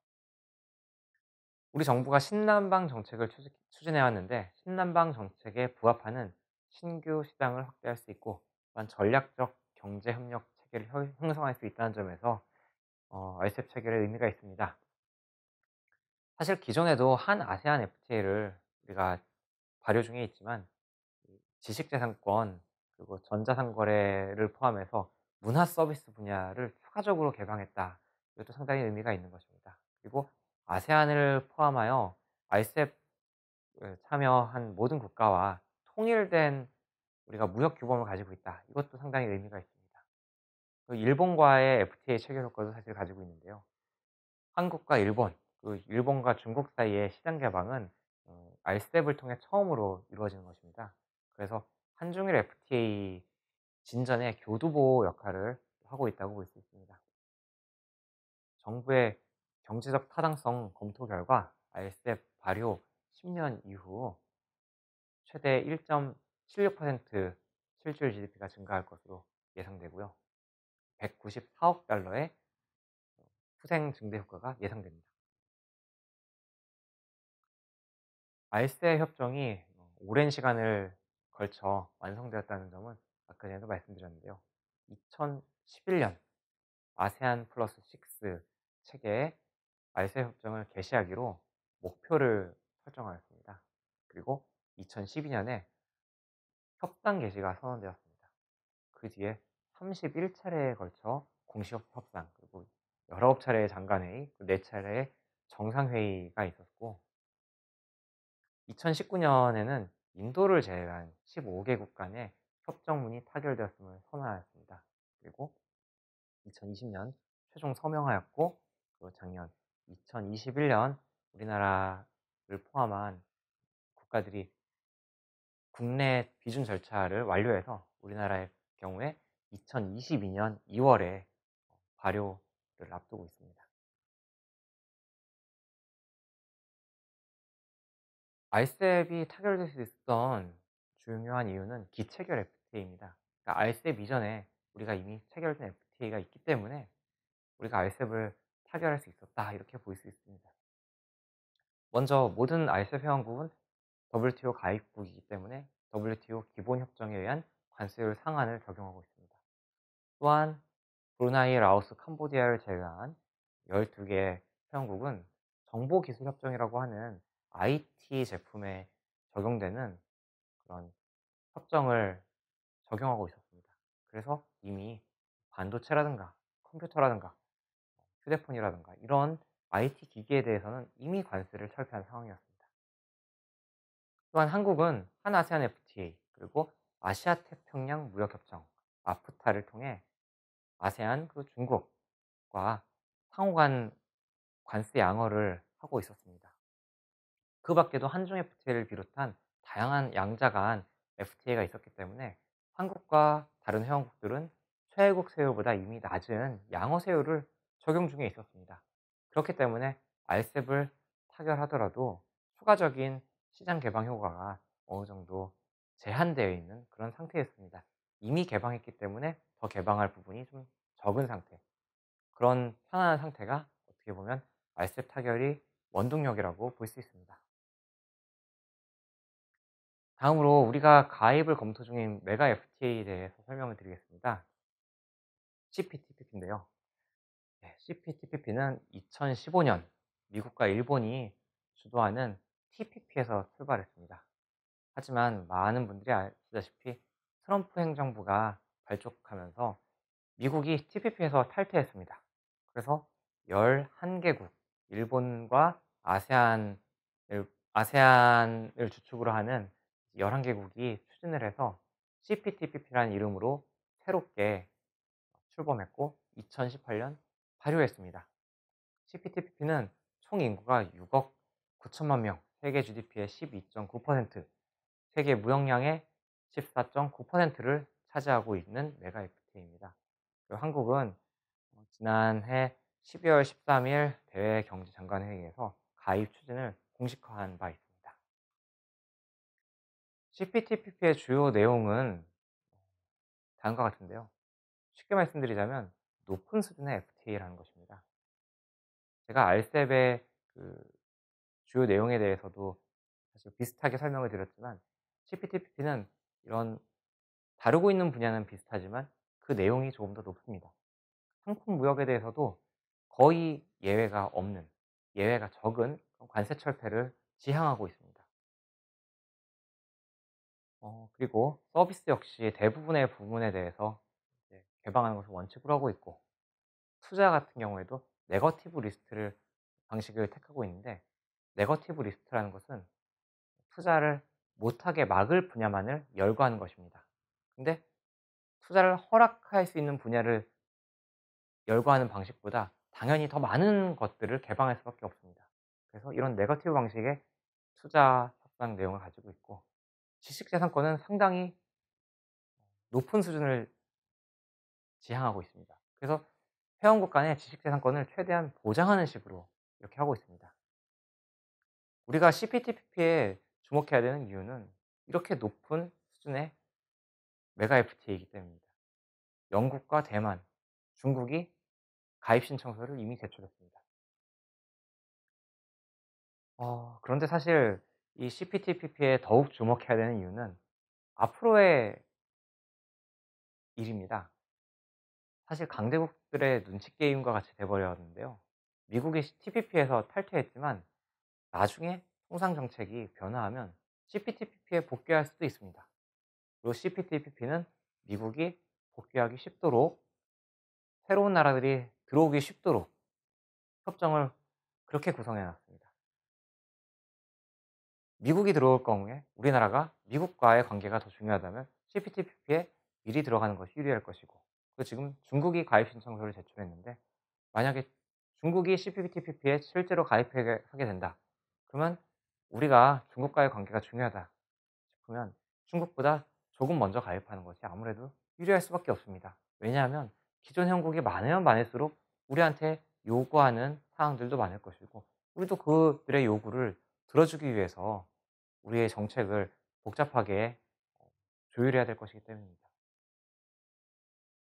우리 정부가 신남방 정책을 추진해 왔는데 신남방 정책에 부합하는 신규 시장을 확대할 수 있고 또한 전략적 경제 협력 체계를 형성할 수 있다는 점에서 RCEP 체결의 의미가 있습니다. 사실 기존에도 한 아세안 FTA를 우리가 발효 중에 있지만 지식재산권 그리고 전자상거래를 포함해서 문화 서비스 분야를 추가적으로 개방했다. 이것도 상당히 의미가 있는 것입니다. 그리고 아세안을 포함하여 RCEP 참여한 모든 국가와 통일된 우리가 무역 규범을 가지고 있다. 이것도 상당히 의미가 있습니다. 일본과의 FTA 체결 효과도 사실 가지고 있는데요. 한국과 일본, 일본과 중국 사이의 시장 개방은 RCEP을 통해 처음으로 이루어지는 것입니다. 그래서 한중일 FTA 진전의 교두보 역할을 하고 있다고 볼 수 있습니다. 정부의 경제적 타당성 검토 결과 RCEP 발효 10년 이후 최대 1.76% 실질 GDP가 증가할 것으로 예상되고요. 194억 달러의 후생 증대 효과가 예상됩니다. RCEP 협정이 오랜 시간을 걸쳐 완성되었다는 점은 아까 전에도 말씀드렸는데요. 2011년 아세안 플러스 6 체계의 RCEP 협정을 개시하기로 목표를 설정하였습니다. 그리고 2012년에 협상 개시가 선언되었습니다. 그 뒤에 31차례에 걸쳐 공식 협상, 그리고 19차례의 장관회의, 4차례의 정상회의가 있었고 2019년에는 인도를 제외한 15개국 간의 협정문이 타결되었음을 선언하였습니다. 그리고 2020년 최종 서명하였고 그리고 작년 2021년 우리나라를 포함한 국가들이 국내 비준 절차를 완료해서 우리나라의 경우에 2022년 2월에 발효를 앞두고 있습니다. RCEP이 타결될 수 있었던 중요한 이유는 기체결 FTA입니다. 그러니까 RCEP 이전에 우리가 이미 체결된 FTA가 있기 때문에 우리가 RCEP을 타결할 수 있었다 이렇게 볼 수 있습니다. 먼저 모든 RCEP 회원국은 WTO 가입국이기 때문에 WTO 기본협정에 의한 관세율 상한을 적용하고 있습니다. 또한 브루나이, 라오스, 캄보디아를 제외한 12개 회원국은 정보기술협정이라고 하는 IT 제품에 적용되는 그런 협정을 적용하고 있었습니다. 그래서 이미 반도체라든가 컴퓨터라든가 휴대폰이라든가 이런 IT 기기에 대해서는 이미 관세를 철폐한 상황이었습니다. 또한 한국은 한아세안 FTA 그리고 아시아 태평양 무역협정 아프타를 통해 아세안 그리고 중국과 상호 간 관세 양호를 하고 있었습니다. 그 밖에도 한중 FTA를 비롯한 다양한 양자 간 FTA가 있었기 때문에 한국과 다른 회원국들은 최애국 세율보다 이미 낮은 양어 세율을 적용 중에 있었습니다. 그렇기 때문에 RCEP을 타결하더라도 추가적인 시장 개방 효과가 어느 정도 제한되어 있는 그런 상태였습니다. 이미 개방했기 때문에 더 개방할 부분이 좀 적은 상태. 그런 편안한 상태가 어떻게 보면 RCEP 타결이 원동력이라고 볼 수 있습니다. 다음으로 우리가 가입을 검토 중인 메가 FTA에 대해서 설명을 드리겠습니다. CPTPP인데요. CPTPP는 2015년 미국과 일본이 주도하는 TPP에서 출발했습니다. 하지만 많은 분들이 아시다시피 트럼프 행정부가 발족하면서 미국이 TPP에서 탈퇴했습니다. 그래서 11개국, 일본과 아세안을 주축으로 하는 11개국이 추진을 해서 CPTPP라는 이름으로 새롭게 출범했고 2018년 발효했습니다. CPTPP는 총 인구가 6억 9천만 명, 세계 GDP의 12.9%, 세계 무역량의 14.9%를 차지하고 있는 메가 FTA입니다. 한국은 지난해 12월 13일 대외 경제장관회의에서 가입 추진을 공식화한 바 있습니다. CPTPP의 주요 내용은 다음과 같은데요. 쉽게 말씀드리자면 높은 수준의 FTA라는 것입니다. 제가 RCEP의 그 주요 내용에 대해서도 사실 비슷하게 설명을 드렸지만 CPTPP는 이런 다루고 있는 분야는 비슷하지만 그 내용이 조금 더 높습니다. 상품 무역에 대해서도 거의 예외가 적은 관세 철폐를 지향하고 있습니다. 그리고 서비스 역시 대부분의 부분에 대해서 이제 개방하는 것을 원칙으로 하고 있고 투자 같은 경우에도 네거티브 리스트를 방식을 택하고 있는데 네거티브 리스트라는 것은 투자를 못하게 막을 분야만을 열거하는 것입니다. 근데 투자를 허락할 수 있는 분야를 열거하는 방식보다 당연히 더 많은 것들을 개방할 수밖에 없습니다. 그래서 이런 네거티브 방식의 투자 협상 내용을 가지고 있고 지식재산권은 상당히 높은 수준을 지향하고 있습니다. 그래서 회원국 간의 지식재산권을 최대한 보장하는 식으로 이렇게 하고 있습니다. 우리가 CPTPP에 주목해야 되는 이유는 이렇게 높은 수준의 메가 FTA이기 때문입니다. 영국과 대만, 중국이 가입 신청서를 이미 제출했습니다. 그런데 사실 이 CPTPP에 더욱 주목해야 되는 이유는 앞으로의 일입니다. 사실 강대국들의 눈치 게임과 같이 돼 버렸는데요. 미국이 TPP에서 탈퇴했지만 나중에 통상 정책이 변화하면 CPTPP에 복귀할 수도 있습니다. 그리고 CPTPP는 미국이 복귀하기 쉽도록 새로운 나라들이 들어오기 쉽도록 협정을 그렇게 구성해 놨습니다. 미국이 들어올 경우에 우리나라가 미국과의 관계가 더 중요하다면 CPTPP에 미리 들어가는 것이 유리할 것이고 지금 중국이 가입 신청서를 제출했는데 만약에 중국이 CPTPP에 실제로 가입하게 된다. 그러면 우리가 중국과의 관계가 중요하다 싶으면 중국보다 조금 먼저 가입하는 것이 아무래도 유리할 수밖에 없습니다. 왜냐하면 기존 형국이 많으면 많을수록 우리한테 요구하는 사항들도 많을 것이고 우리도 그들의 요구를 들어주기 위해서 우리의 정책을 복잡하게 조율해야 될 것이기 때문입니다.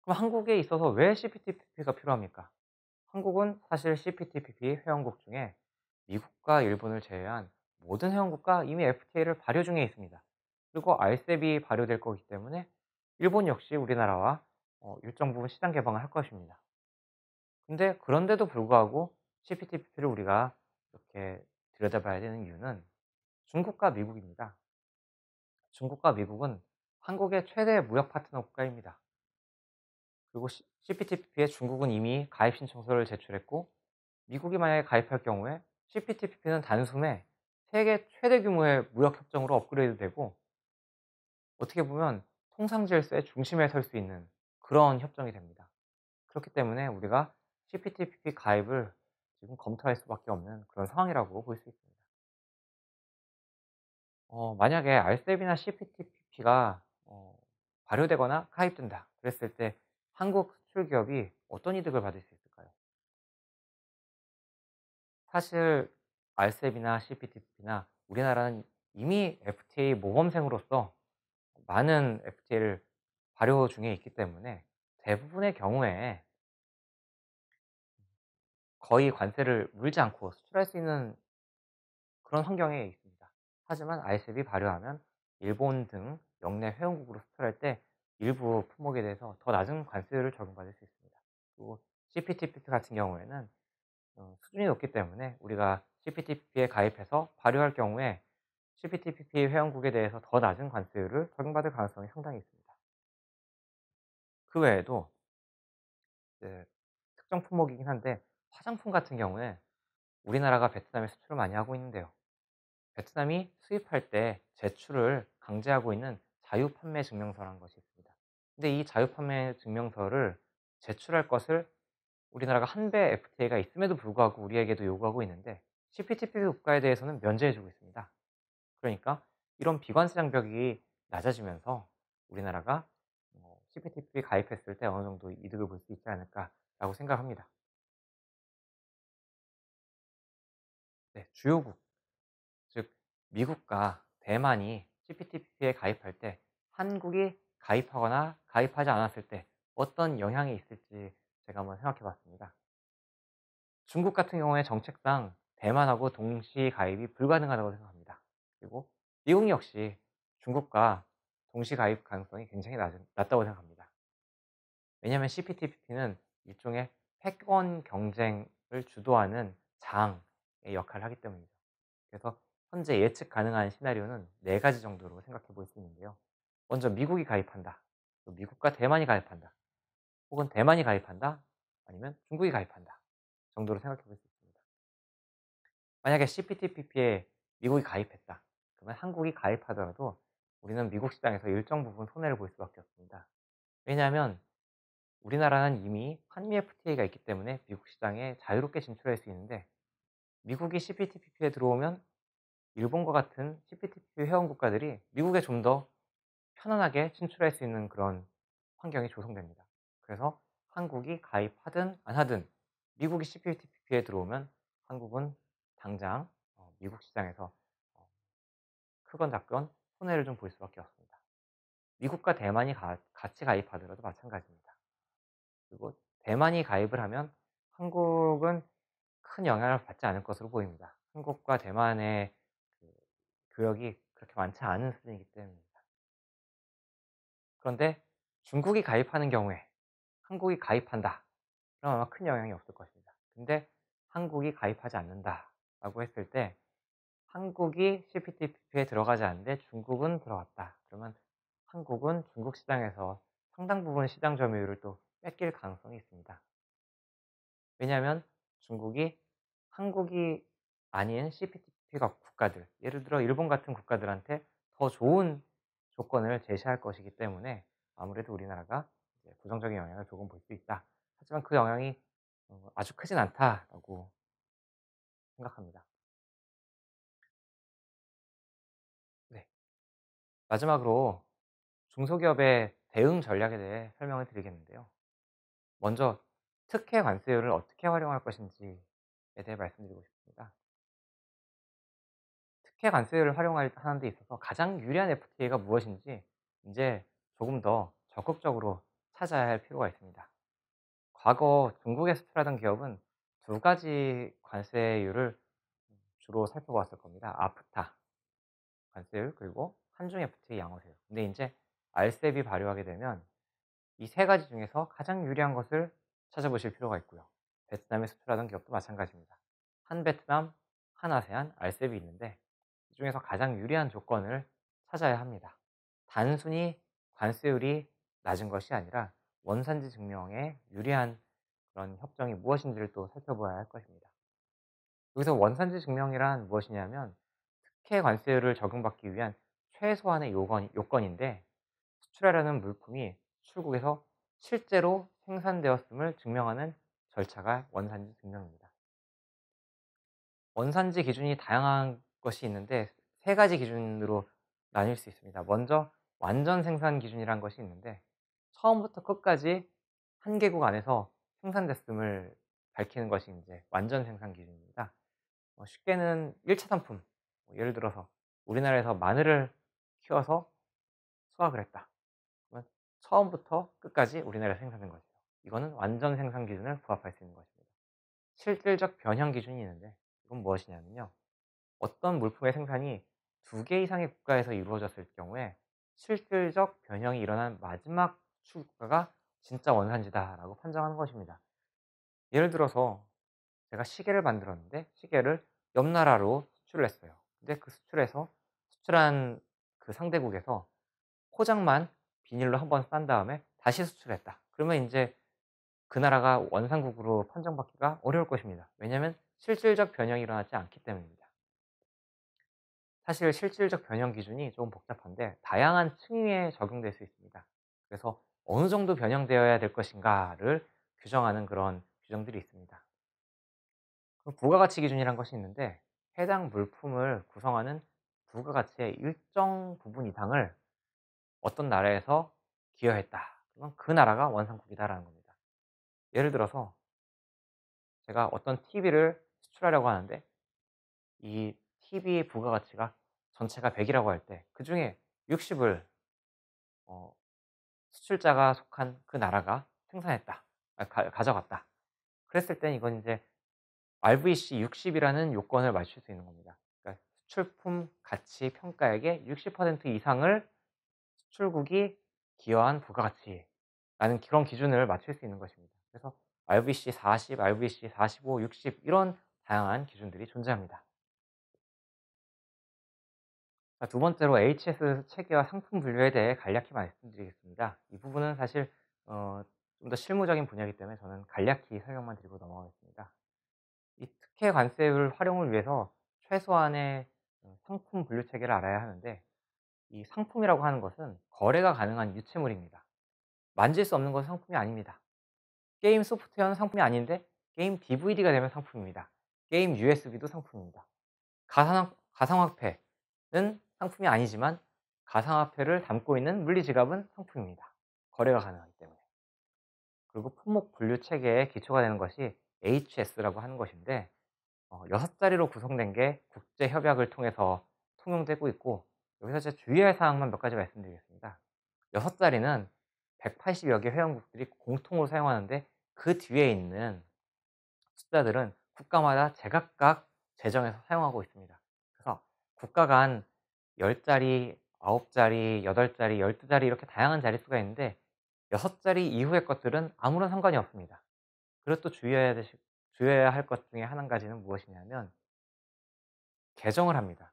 그럼 한국에 있어서 왜 CPTPP가 필요합니까? 한국은 사실 CPTPP 회원국 중에 미국과 일본을 제외한 모든 회원국과 이미 FTA를 발효 중에 있습니다. 그리고 RCEP이 발효될 거기 때문에 일본 역시 우리나라와 일정 부분 시장 개방을 할 것입니다. 근데 그런데도 불구하고 CPTPP를 우리가 이렇게 들여다봐야 되는 이유는 중국과 미국입니다. 중국과 미국은 한국의 최대 무역 파트너 국가입니다. 그리고 CPTPP에 중국은 이미 가입 신청서를 제출했고 미국이 만약에 가입할 경우에 CPTPP는 단숨에 세계 최대 규모의 무역 협정으로 업그레이드 되고 어떻게 보면 통상 질서의 중심에 설 수 있는 그런 협정이 됩니다. 그렇기 때문에 우리가 CPTPP 가입을 지금 검토할 수밖에 없는 그런 상황이라고 볼 수 있습니다. 만약에 RCEP이나 CPTPP가 발효되거나 가입된다 그랬을 때 한국 수출 기업이 어떤 이득을 받을 수 있을까요? 사실 RCEP이나 CPTPP나 우리나라는 이미 FTA 모범생으로서 많은 FTA를 발효 중에 있기 때문에 대부분의 경우에 거의 관세를 물지 않고 수출할 수 있는 그런 환경에 있습니다. 하지만 RCEP이 발효하면 일본 등 역내 회원국으로 수출할 때 일부 품목에 대해서 더 낮은 관세율을 적용받을 수 있습니다. 그리고 CPTPP 같은 경우에는 수준이 높기 때문에 우리가 CPTPP에 가입해서 발효할 경우에 CPTPP 회원국에 대해서 더 낮은 관세율을 적용받을 가능성이 상당히 있습니다. 그 외에도 이제 특정 품목이긴 한데 화장품 같은 경우에 우리나라가 베트남에 수출을 많이 하고 있는데요. 베트남이 수입할 때 제출을 강제하고 있는 자유 판매 증명서라는 것이 있습니다. 근데 이 자유 판매 증명서를 제출할 것을 우리나라가 한배 FTA가 있음에도 불구하고 우리에게도 요구하고 있는데 CPTPP 국가에 대해서는 면제해 주고 있습니다. 그러니까 이런 비관세 장벽이 낮아지면서 우리나라가 CPTPP 가입했을 때 어느 정도 이득을 볼 수 있지 않을까라고 생각합니다. 네, 주요국 즉 미국과 대만이 CPTPP에 가입할 때 한국이 가입하거나 가입하지 않았을 때 어떤 영향이 있을지 제가 한번 생각해 봤습니다. 중국 같은 경우에 정책상 대만하고 동시 가입이 불가능하다고 생각합니다. 그리고 미국 역시 중국과 동시 가입 가능성이 굉장히 낮다고 생각합니다. 왜냐하면 CPTPP는 일종의 패권 경쟁을 주도하는 장의 역할을 하기 때문이죠. 그래서 현재 예측 가능한 시나리오는 네 가지 정도로 생각해 볼 수 있는데요. 먼저 미국이 가입한다. 또 미국과 대만이 가입한다. 혹은 대만이 가입한다. 아니면 중국이 가입한다. 정도로 생각해 볼 수 있습니다. 만약에 CPTPP에 미국이 가입했다. 그러면 한국이 가입하더라도 우리는 미국 시장에서 일정 부분 손해를 볼 수밖에 없습니다. 왜냐하면 우리나라는 이미 한미 FTA가 있기 때문에 미국 시장에 자유롭게 진출할 수 있는데 미국이 CPTPP에 들어오면 일본과 같은 CPTPP 회원 국가들이 미국에 좀 더 편안하게 진출할 수 있는 그런 환경이 조성됩니다. 그래서 한국이 가입하든 안 하든 미국이 CPTPP에 들어오면 한국은 당장 미국 시장에서 어 크건 작건 손해를 좀 볼 수밖에 없습니다. 미국과 대만이 같이 가입하더라도 마찬가지입니다. 그리고 대만이 가입을 하면 한국은 큰 영향을 받지 않을 것으로 보입니다. 한국과 대만의 그 교역이 그렇게 많지 않은 수준이기 때문입니다. 그런데 중국이 가입하는 경우에 한국이 가입한다. 그럼 아마 큰 영향이 없을 것입니다. 근데 한국이 가입하지 않는다라고 했을 때 한국이 CPTPP에 들어가지 않는데 중국은 들어갔다. 그러면 한국은 중국 시장에서 상당 부분 시장 점유율을 또 뺏길 가능성이 있습니다. 왜냐하면 중국이 한국이 아닌 CPTPP 국가들, 예를 들어 일본 같은 국가들한테 더 좋은 조건을 제시할 것이기 때문에 아무래도 우리나라가 이제 부정적인 영향을 조금 볼 수 있다. 하지만 그 영향이 아주 크진 않다라고 생각합니다. 네. 마지막으로 중소기업의 대응 전략에 대해 설명을 드리겠는데요. 먼저 특혜 관세율을 어떻게 활용할 것인지에 대해 말씀드리고 싶습니다. 특혜 관세율을 하는 데 있어서 가장 유리한 FTA가 무엇인지 이제 조금 더 적극적으로 찾아야 할 필요가 있습니다. 과거 중국에 수출하던 기업은 두 가지 관세율을 주로 살펴보았을 겁니다. 아프타 관세율 그리고 한중 FTA 양호세율. 근데 이제 RCEP이 발효하게 되면 이 세 가지 중에서 가장 유리한 것을 찾아보실 필요가 있고요. 베트남에 수출하던 기업도 마찬가지입니다. 한 베트남, 한 아세안, RCEP이 있는데 이 중에서 가장 유리한 조건을 찾아야 합니다. 단순히 관세율이 낮은 것이 아니라 원산지 증명에 유리한 그런 협정이 무엇인지를 또 살펴봐야 할 것입니다. 여기서 원산지 증명이란 무엇이냐면 특혜 관세율을 적용받기 위한 최소한의 요건인데 수출하려는 물품이 수출국에서 실제로 생산되었음을 증명하는 절차가 원산지 증명입니다. 원산지 기준이 다양한 것이 있는데 세 가지 기준으로 나뉠 수 있습니다. 먼저 완전 생산 기준이라는 것이 있는데 처음부터 끝까지 한 개국 안에서 생산됐음을 밝히는 것이 이제 완전 생산 기준입니다. 쉽게는 1차 상품, 예를 들어서 우리나라에서 마늘을 키워서 수확을 했다. 그러면 처음부터 끝까지 우리나라에서 생산된 것이죠. 이거는 완전 생산 기준을 부합할 수 있는 것입니다. 실질적 변형 기준이 있는데 이건 무엇이냐면요. 어떤 물품의 생산이 두 개 이상의 국가에서 이루어졌을 경우에 실질적 변형이 일어난 마지막 수출 국가가 진짜 원산지다라고 판정하는 것입니다. 예를 들어서 제가 시계를 만들었는데 시계를 옆 나라로 수출을 했어요. 근데 그 수출해서 수출한 그 상대국에서 포장만 비닐로 한번 싼 다음에 다시 수출했다. 그러면 인제 그 나라가 원산국으로 판정받기가 어려울 것입니다. 왜냐하면 실질적 변형이 일어나지 않기 때문입니다. 사실 실질적 변형 기준이 조금 복잡한데 다양한 층위에 적용될 수 있습니다. 그래서 어느 정도 변형되어야 될 것인가를 규정하는 그런 규정들이 있습니다. 그 부가가치 기준이라는 것이 있는데 해당 물품을 구성하는 부가가치의 일정 부분 이상을 어떤 나라에서 기여했다. 그러면 그 나라가 원산국이다라는 겁니다. 예를 들어서 제가 어떤 TV를 수출하려고 하는데 이 TV의 부가가치가 전체가 100이라고 할 때 그중에 60을 수출자가 속한 그 나라가 생산했다. 가져갔다. 그랬을 땐 이건 이제 RVC 60이라는 요건을 맞출 수 있는 겁니다. 그러니까 수출품 가치 평가액의 60% 이상을 수출국이 기여한 부가가치라는 그런 기준을 맞출 수 있는 것입니다. 그래서 RVC 40, RVC 45, 60 이런 다양한 기준들이 존재합니다. 자, 두 번째로 HS 체계와 상품 분류에 대해 간략히 말씀드리겠습니다. 이 부분은 사실 좀 더 실무적인 분야이기 때문에 저는 간략히 설명만 드리고 넘어가겠습니다. 이 특혜 관세율 활용을 위해서 최소한의 상품 분류 체계를 알아야 하는데 이 상품이라고 하는 것은 거래가 가능한 유체물입니다. 만질 수 없는 것은 상품이 아닙니다. 게임 소프트웨어는 상품이 아닌데 게임 DVD가 되면 상품입니다. 게임 USB도 상품입니다. 가상화폐는 상품이 아니지만 가상화폐를 담고 있는 물리지갑은 상품입니다. 거래가 가능하기 때문에. 그리고 품목 분류 체계의 기초가 되는 것이 HS라고 하는 것인데 6자리로 구성된 게 국제 협약을 통해서 통용되고 있고 여기서 제가 주의할 사항만 몇 가지 말씀드리겠습니다. 6자리는 180여 개 회원국들이 공통으로 사용하는데 그 뒤에 있는 숫자들은 국가마다 제각각 제정해서 사용하고 있습니다. 그래서 국가 간 10자리, 9자리, 8자리, 12자리 이렇게 다양한 자릿수가 있는데 6자리 이후의 것들은 아무런 상관이 없습니다. 그리고 또 주의해야 할 것 중에 한 가지는 무엇이냐면 개정을 합니다.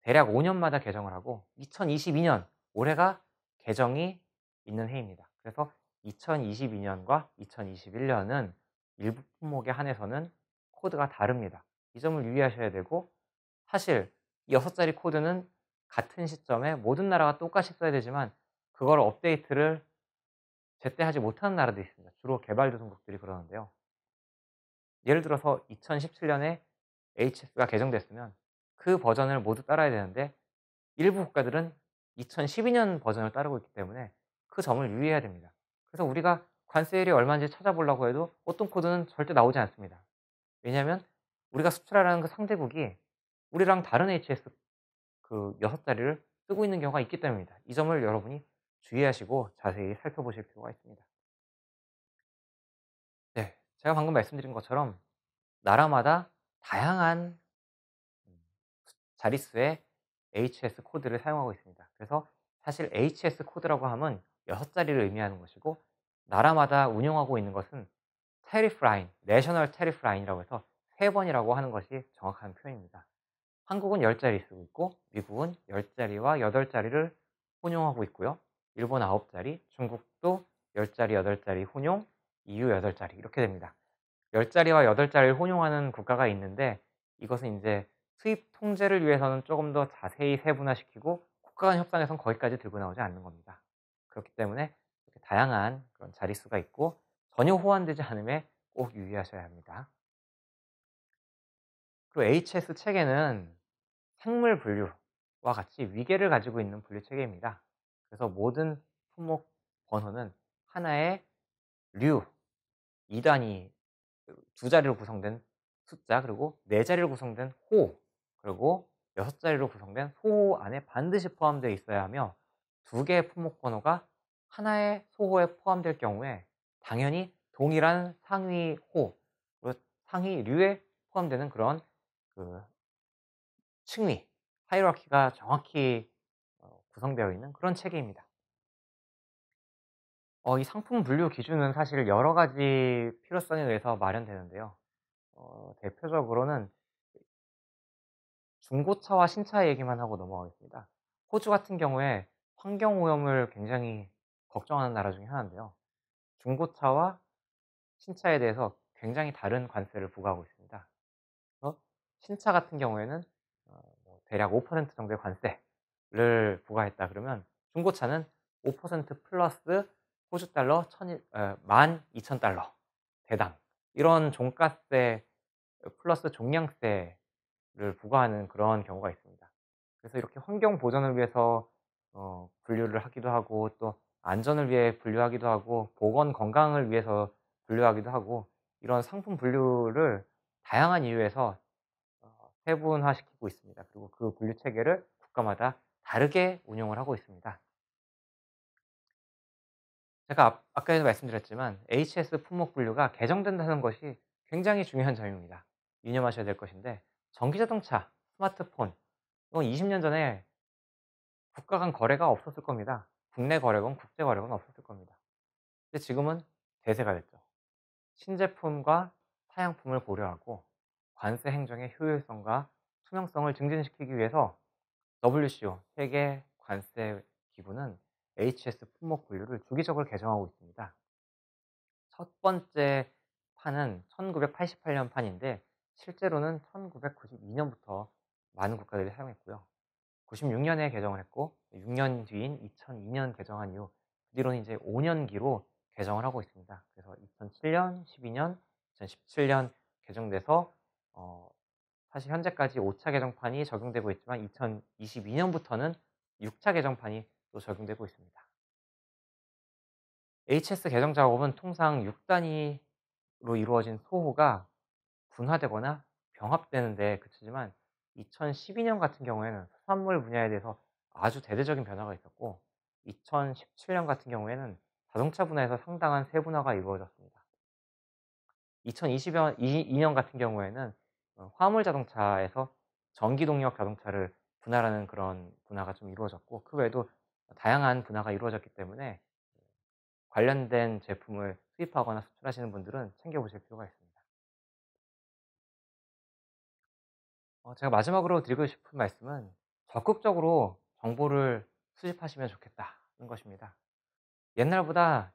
대략 5년마다 개정을 하고 2022년 올해가 개정이 있는 해입니다. 그래서 2022년과 2021년은 일부 품목에 한해서는 코드가 다릅니다. 이 점을 유의하셔야 되고 사실 이 6자리 코드는 같은 시점에 모든 나라가 똑같이 써야 되지만 그걸 업데이트를 제때 하지 못하는 나라도 있습니다. 주로 개발도상국들이 그러는데요. 예를 들어서 2017년에 HS가 개정됐으면 그 버전을 모두 따라야 되는데 일부 국가들은 2012년 버전을 따르고 있기 때문에 그 점을 유의해야 됩니다. 그래서 우리가 관세율이 얼마인지 찾아보려고 해도 어떤 코드는 절대 나오지 않습니다. 왜냐하면 우리가 수출하라는 그 상대국이 우리랑 다른 HS 그 6자리를 쓰고 있는 경우가 있기 때문입니다. 이 점을 여러분이 주의하시고 자세히 살펴보실 필요가 있습니다. 네, 제가 방금 말씀드린 것처럼 나라마다 다양한 자릿수의 HS 코드를 사용하고 있습니다. 그래서 사실 HS 코드라고 하면 6자리를 의미하는 것이고 나라마다 운영하고 있는 것은 테리프 라인, 내셔널 테리프 라인이라고 해서 3번이라고 하는 것이 정확한 표현입니다. 한국은 10자리 쓰고 있고 미국은 10자리와 8자리를 혼용하고 있고요. 일본 9자리, 중국도 10자리, 8자리 혼용, EU 8자리 이렇게 됩니다. 10자리와 8자리를 혼용하는 국가가 있는데 이것은 이제 수입 통제를 위해서는 조금 더 자세히 세분화시키고 국가 간 협상에선 거기까지 들고 나오지 않는 겁니다. 그렇기 때문에 이렇게 다양한 그런 자릿수가 있고 전혀 호환되지 않음에 꼭 유의하셔야 합니다. 그리고 HS 체계는 생물 분류, 같이 위계를 가지고 있는 분류 체계입니다. 그래서 모든 품목 번호는 하나의 류, 2 단위, 두 자리로 구성된 숫자, 그리고 네 자리로 구성된 호, 그리고 여섯 자리로 구성된 소호 안에 반드시 포함되어 있어야 하며, 두 개의 품목 번호가 하나의 소호에 포함될 경우에 당연히 동일한 상위 호, 그리고 상위 류에 포함되는 그런 그 층위, 하이라키가 정확히 구성되어 있는 그런 체계입니다. 이 상품 분류 기준은 사실 여러 가지 필요성에 의해서 마련되는데요. 대표적으로는 중고차와 신차 얘기만 하고 넘어가겠습니다. 호주 같은 경우에 환경 오염을 굉장히 걱정하는 나라 중에 하나인데요. 중고차와 신차에 대해서 굉장히 다른 관세를 부과하고 있습니다. 그래서 신차 같은 경우에는 뭐 대략 5% 정도의 관세를 부과했다 그러면, 중고차는 5% 플러스 호주 달러 12,000달러 대당, 이런 종가세 플러스 종량세를 부과하는 그런 경우가 있습니다. 그래서 이렇게 환경 보전을 위해서 분류를 하기도 하고, 또 안전을 위해 분류하기도 하고, 보건 건강을 위해서 분류하기도 하고, 이런 상품 분류를 다양한 이유에서 세분화시키고 있습니다. 그리고 그 분류 체계를 국가마다 다르게 운영을 하고 있습니다. 제가 아까에도 말씀드렸지만 HS 품목 분류가 개정된다는 것이 굉장히 중요한 점입니다. 유념하셔야 될 것인데, 전기자동차, 스마트폰, 이건 20년 전에 국가 간 거래가 없었을 겁니다. 국내 거래건 국제 거래건 없었을 겁니다. 근데 지금은 대세가 됐죠. 신제품과 사양품을 고려하고 관세 행정의 효율성과 투명성을 증진시키기 위해서 WCO, 세계 관세 기구는 HS 품목 분류를 주기적으로 개정하고 있습니다. 첫 번째 판은 1988년 판인데, 실제로는 1992년부터 많은 국가들이 사용했고요. 96년에 개정을 했고, 6년 뒤인 2002년 개정한 이후, 그 뒤로는 이제 5년기로 개정을 하고 있습니다. 그래서 2007년, 12년, 2017년 개정돼서 사실 현재까지 5차 개정판이 적용되고 있지만, 2022년부터는 6차 개정판이 또 적용되고 있습니다. HS 개정 작업은 통상 6단위로 이루어진 소호가 분화되거나 병합되는 데 그치지만, 2012년 같은 경우에는 수산물 분야에 대해서 아주 대대적인 변화가 있었고, 2017년 같은 경우에는 자동차 분야에서 상당한 세분화가 이루어졌습니다. 2022년 같은 경우에는 화물 자동차에서 전기 동력 자동차를 분할하는 그런 분화가 좀 이루어졌고, 그 외에도 다양한 분화가 이루어졌기 때문에 관련된 제품을 수입하거나 수출하시는 분들은 챙겨보실 필요가 있습니다. 제가 마지막으로 드리고 싶은 말씀은, 적극적으로 정보를 수집하시면 좋겠다는 것입니다. 옛날보다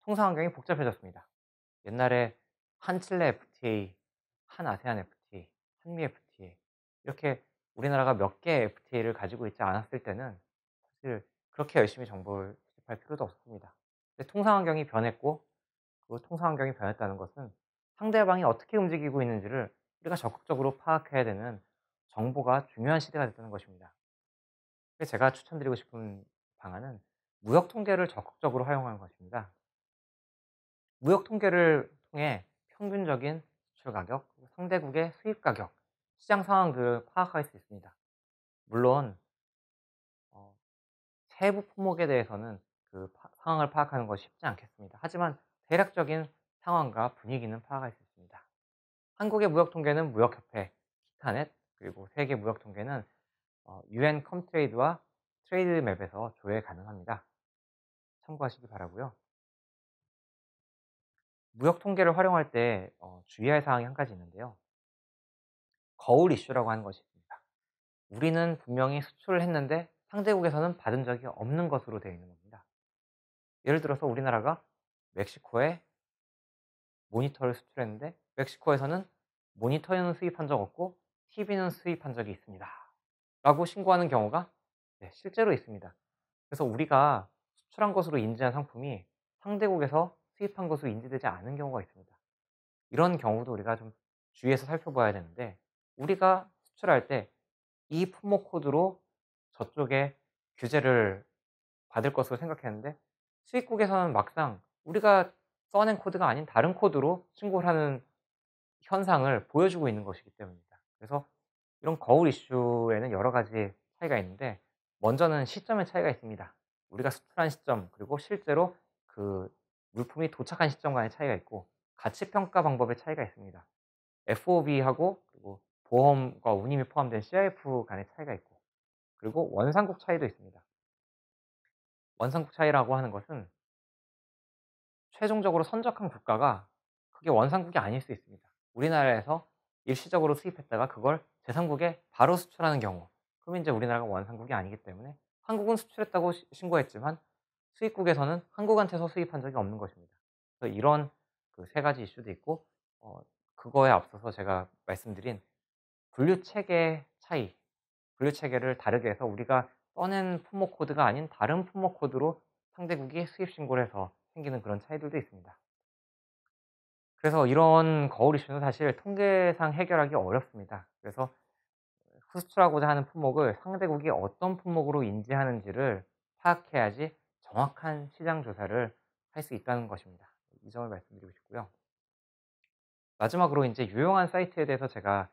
통상 환경이 복잡해졌습니다. 옛날에 한칠레 FTA, 한아세안 FTA, 한미 FTA, 이렇게 우리나라가 몇 개의 FTA를 가지고 있지 않았을 때는 사실 그렇게 열심히 정보를 수집할 필요도 없었습니다. 근데 통상 환경이 변했고, 그 통상 환경이 변했다는 것은 상대방이 어떻게 움직이고 있는지를 우리가 적극적으로 파악해야 되는 정보가 중요한 시대가 됐다는 것입니다. 그래서 제가 추천드리고 싶은 방안은 무역 통계를 적극적으로 활용하는 것입니다. 무역 통계를 통해 평균적인 수출 가격, 그리고 상대국의 수입 가격, 시장 상황들을 파악할 수 있습니다. 물론 어, 세부 품목에 대해서는 그 상황을 파악하는 것이 쉽지 않겠습니다. 하지만 대략적인 상황과 분위기는 파악할 수 있습니다. 한국의 무역 통계는 무역협회, 키타넷, 그리고 세계 무역 통계는 UN 컴트레이드와 트레이드 맵에서 조회 가능합니다. 참고하시기 바라고요. 무역 통계를 활용할 때 주의할 사항이 한 가지 있는데요. 거울 이슈라고 하는 것이 있습니다. 우리는 분명히 수출을 했는데 상대국에서는 받은 적이 없는 것으로 되어 있는 겁니다. 예를 들어서 우리나라가 멕시코에 모니터를 수출했는데, 멕시코에서는 모니터는 수입한 적 없고 TV는 수입한 적이 있습니다 라고 신고하는 경우가 실제로 있습니다. 그래서 우리가 수출한 것으로 인지한 상품이 상대국에서 수입한 것으로 인지되지 않은 경우가 있습니다. 이런 경우도 우리가 좀 주의해서 살펴봐야 되는데, 우리가 수출할 때 이 품목 코드로 저쪽에 규제를 받을 것으로 생각했는데 수입국에서는 막상 우리가 써낸 코드가 아닌 다른 코드로 신고를 하는 현상을 보여주고 있는 것이기 때문입니다. 그래서 이런 거울 이슈에는 여러 가지 차이가 있는데 먼저는 시점의 차이가 있습니다. 우리가 수출한 시점 그리고 실제로 그 물품이 도착한 시점 간의 차이가 있고 가치 평가 방법의 차이가 있습니다. FOB하고 그리고 보험과 운임이 포함된 CIF 간의 차이가 있고 그리고 원산국 차이도 있습니다. 원산국 차이라고 하는 것은 최종적으로 선적한 국가가 그게 원산국이 아닐 수 있습니다. 우리나라에서 일시적으로 수입했다가 그걸 제3국에 바로 수출하는 경우 그러면 이제 우리나라가 원산국이 아니기 때문에 한국은 수출했다고 신고했지만 수입국에서는 한국한테서 수입한 적이 없는 것입니다. 그래서 이런 그 세 가지 이슈도 있고 어 그거에 앞서서 제가 말씀드린 분류 체계 차이, 분류 체계를 다르게 해서 우리가 써낸 품목 코드가 아닌 다른 품목 코드로 상대국이 수입 신고를 해서 생기는 그런 차이들도 있습니다. 그래서 이런 거울 이슈는 사실 통계상 해결하기 어렵습니다. 그래서 수출하고자 하는 품목을 상대국이 어떤 품목으로 인지하는지를 파악해야지 정확한 시장 조사를 할 수 있다는 것입니다. 이 점을 말씀드리고 싶고요. 마지막으로 인제 유용한 사이트에 대해서 제가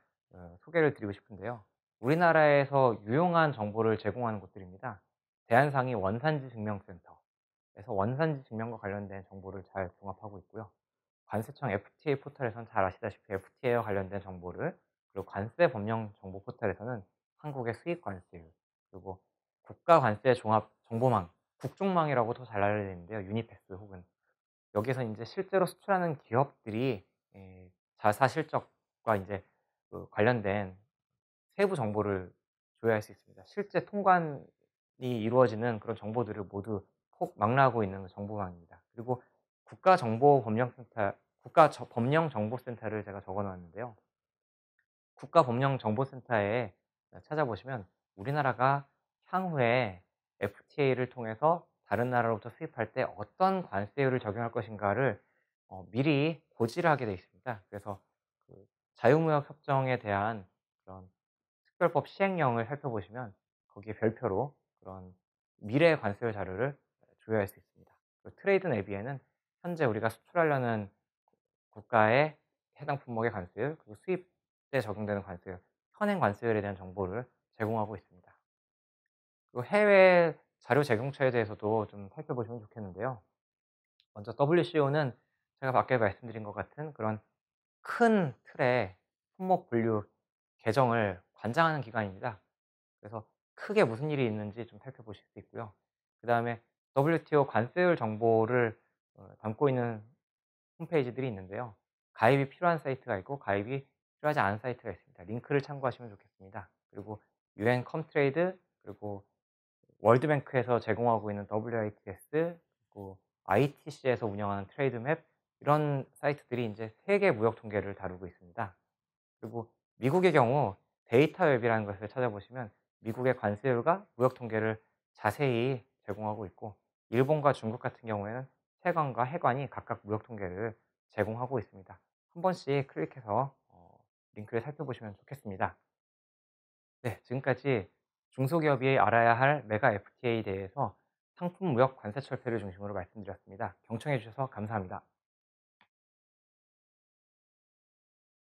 소개를 드리고 싶은데요. 우리나라에서 유용한 정보를 제공하는 곳들입니다. 대한상위 원산지 증명센터에서 원산지 증명과 관련된 정보를 잘 종합하고 있고요. 관세청 FTA 포털에서는 잘 아시다시피 FTA와 관련된 정보를, 그리고 관세 법령 정보 포털에서는 한국의 수입 관세율, 그리고 국가 관세 종합 정보망, 국종망이라고도 잘 알려져 있는데요. 유니패스 혹은 여기에서 인제 실제로 수출하는 기업들이 자사 실적과 인제 그 관련된 세부 정보를 조회할 수 있습니다. 실제 통관이 이루어지는 그런 정보들을 모두 폭망라하고 있는 정보망입니다. 그리고 국가정보법령센터 법령정보센터를 제가 적어 놨는데요. 국가법령정보센터에 찾아보시면 우리나라가 향후에 FTA를 통해서 다른 나라로부터 수입할 때 어떤 관세율을 적용할 것인가를 미리 고지를 하게 되어 있습니다. 그래서 그 자유무역 협정에 대한 그런 특별법 시행령을 살펴보시면 거기에 별표로 그런 미래 관세율 자료를 조회할 수 있습니다. 트레이드 내비에는 현재 우리가 수출하려는 국가의 해당 품목의 관세율, 그리고 수입 때 적용되는 관세율, 현행 관세율에 대한 정보를 제공하고 있습니다. 그리고 해외 자료 제공처에 대해서도 좀 살펴보시면 좋겠는데요. 먼저 WCO는 제가 밖에 말씀드린 것 같은 그런 큰 틀의 품목 분류 개정을 관장하는 기관입니다. 그래서 크게 무슨 일이 있는지 좀 살펴보실 수 있고요. 그다음에 WTO 관세율 정보를 담고 있는 홈페이지들이 있는데요. 가입이 필요한 사이트가 있고 가입이 필요하지 않은 사이트가 있습니다. 링크를 참고하시면 좋겠습니다. 그리고 UN 컴트레이드, 그리고 월드뱅크에서 제공하고 있는 WITS, 그리고 ITC에서 운영하는 트레이드맵, 이런 사이트들이 이제 세계 무역 통계를 다루고 있습니다. 그리고 미국의 경우 데이터 웹이라는 것을 찾아보시면 미국의 관세율과 무역 통계를 자세히 제공하고 있고, 일본과 중국 같은 경우에는 세관과 해관이 각각 무역 통계를 제공하고 있습니다. 한 번씩 클릭해서 링크를 살펴보시면 좋겠습니다. 네, 지금까지 중소기업이 알아야 할 메가 FTA에 대해서 상품 무역 관세 철폐를 중심으로 말씀드렸습니다. 경청해 주셔서 감사합니다.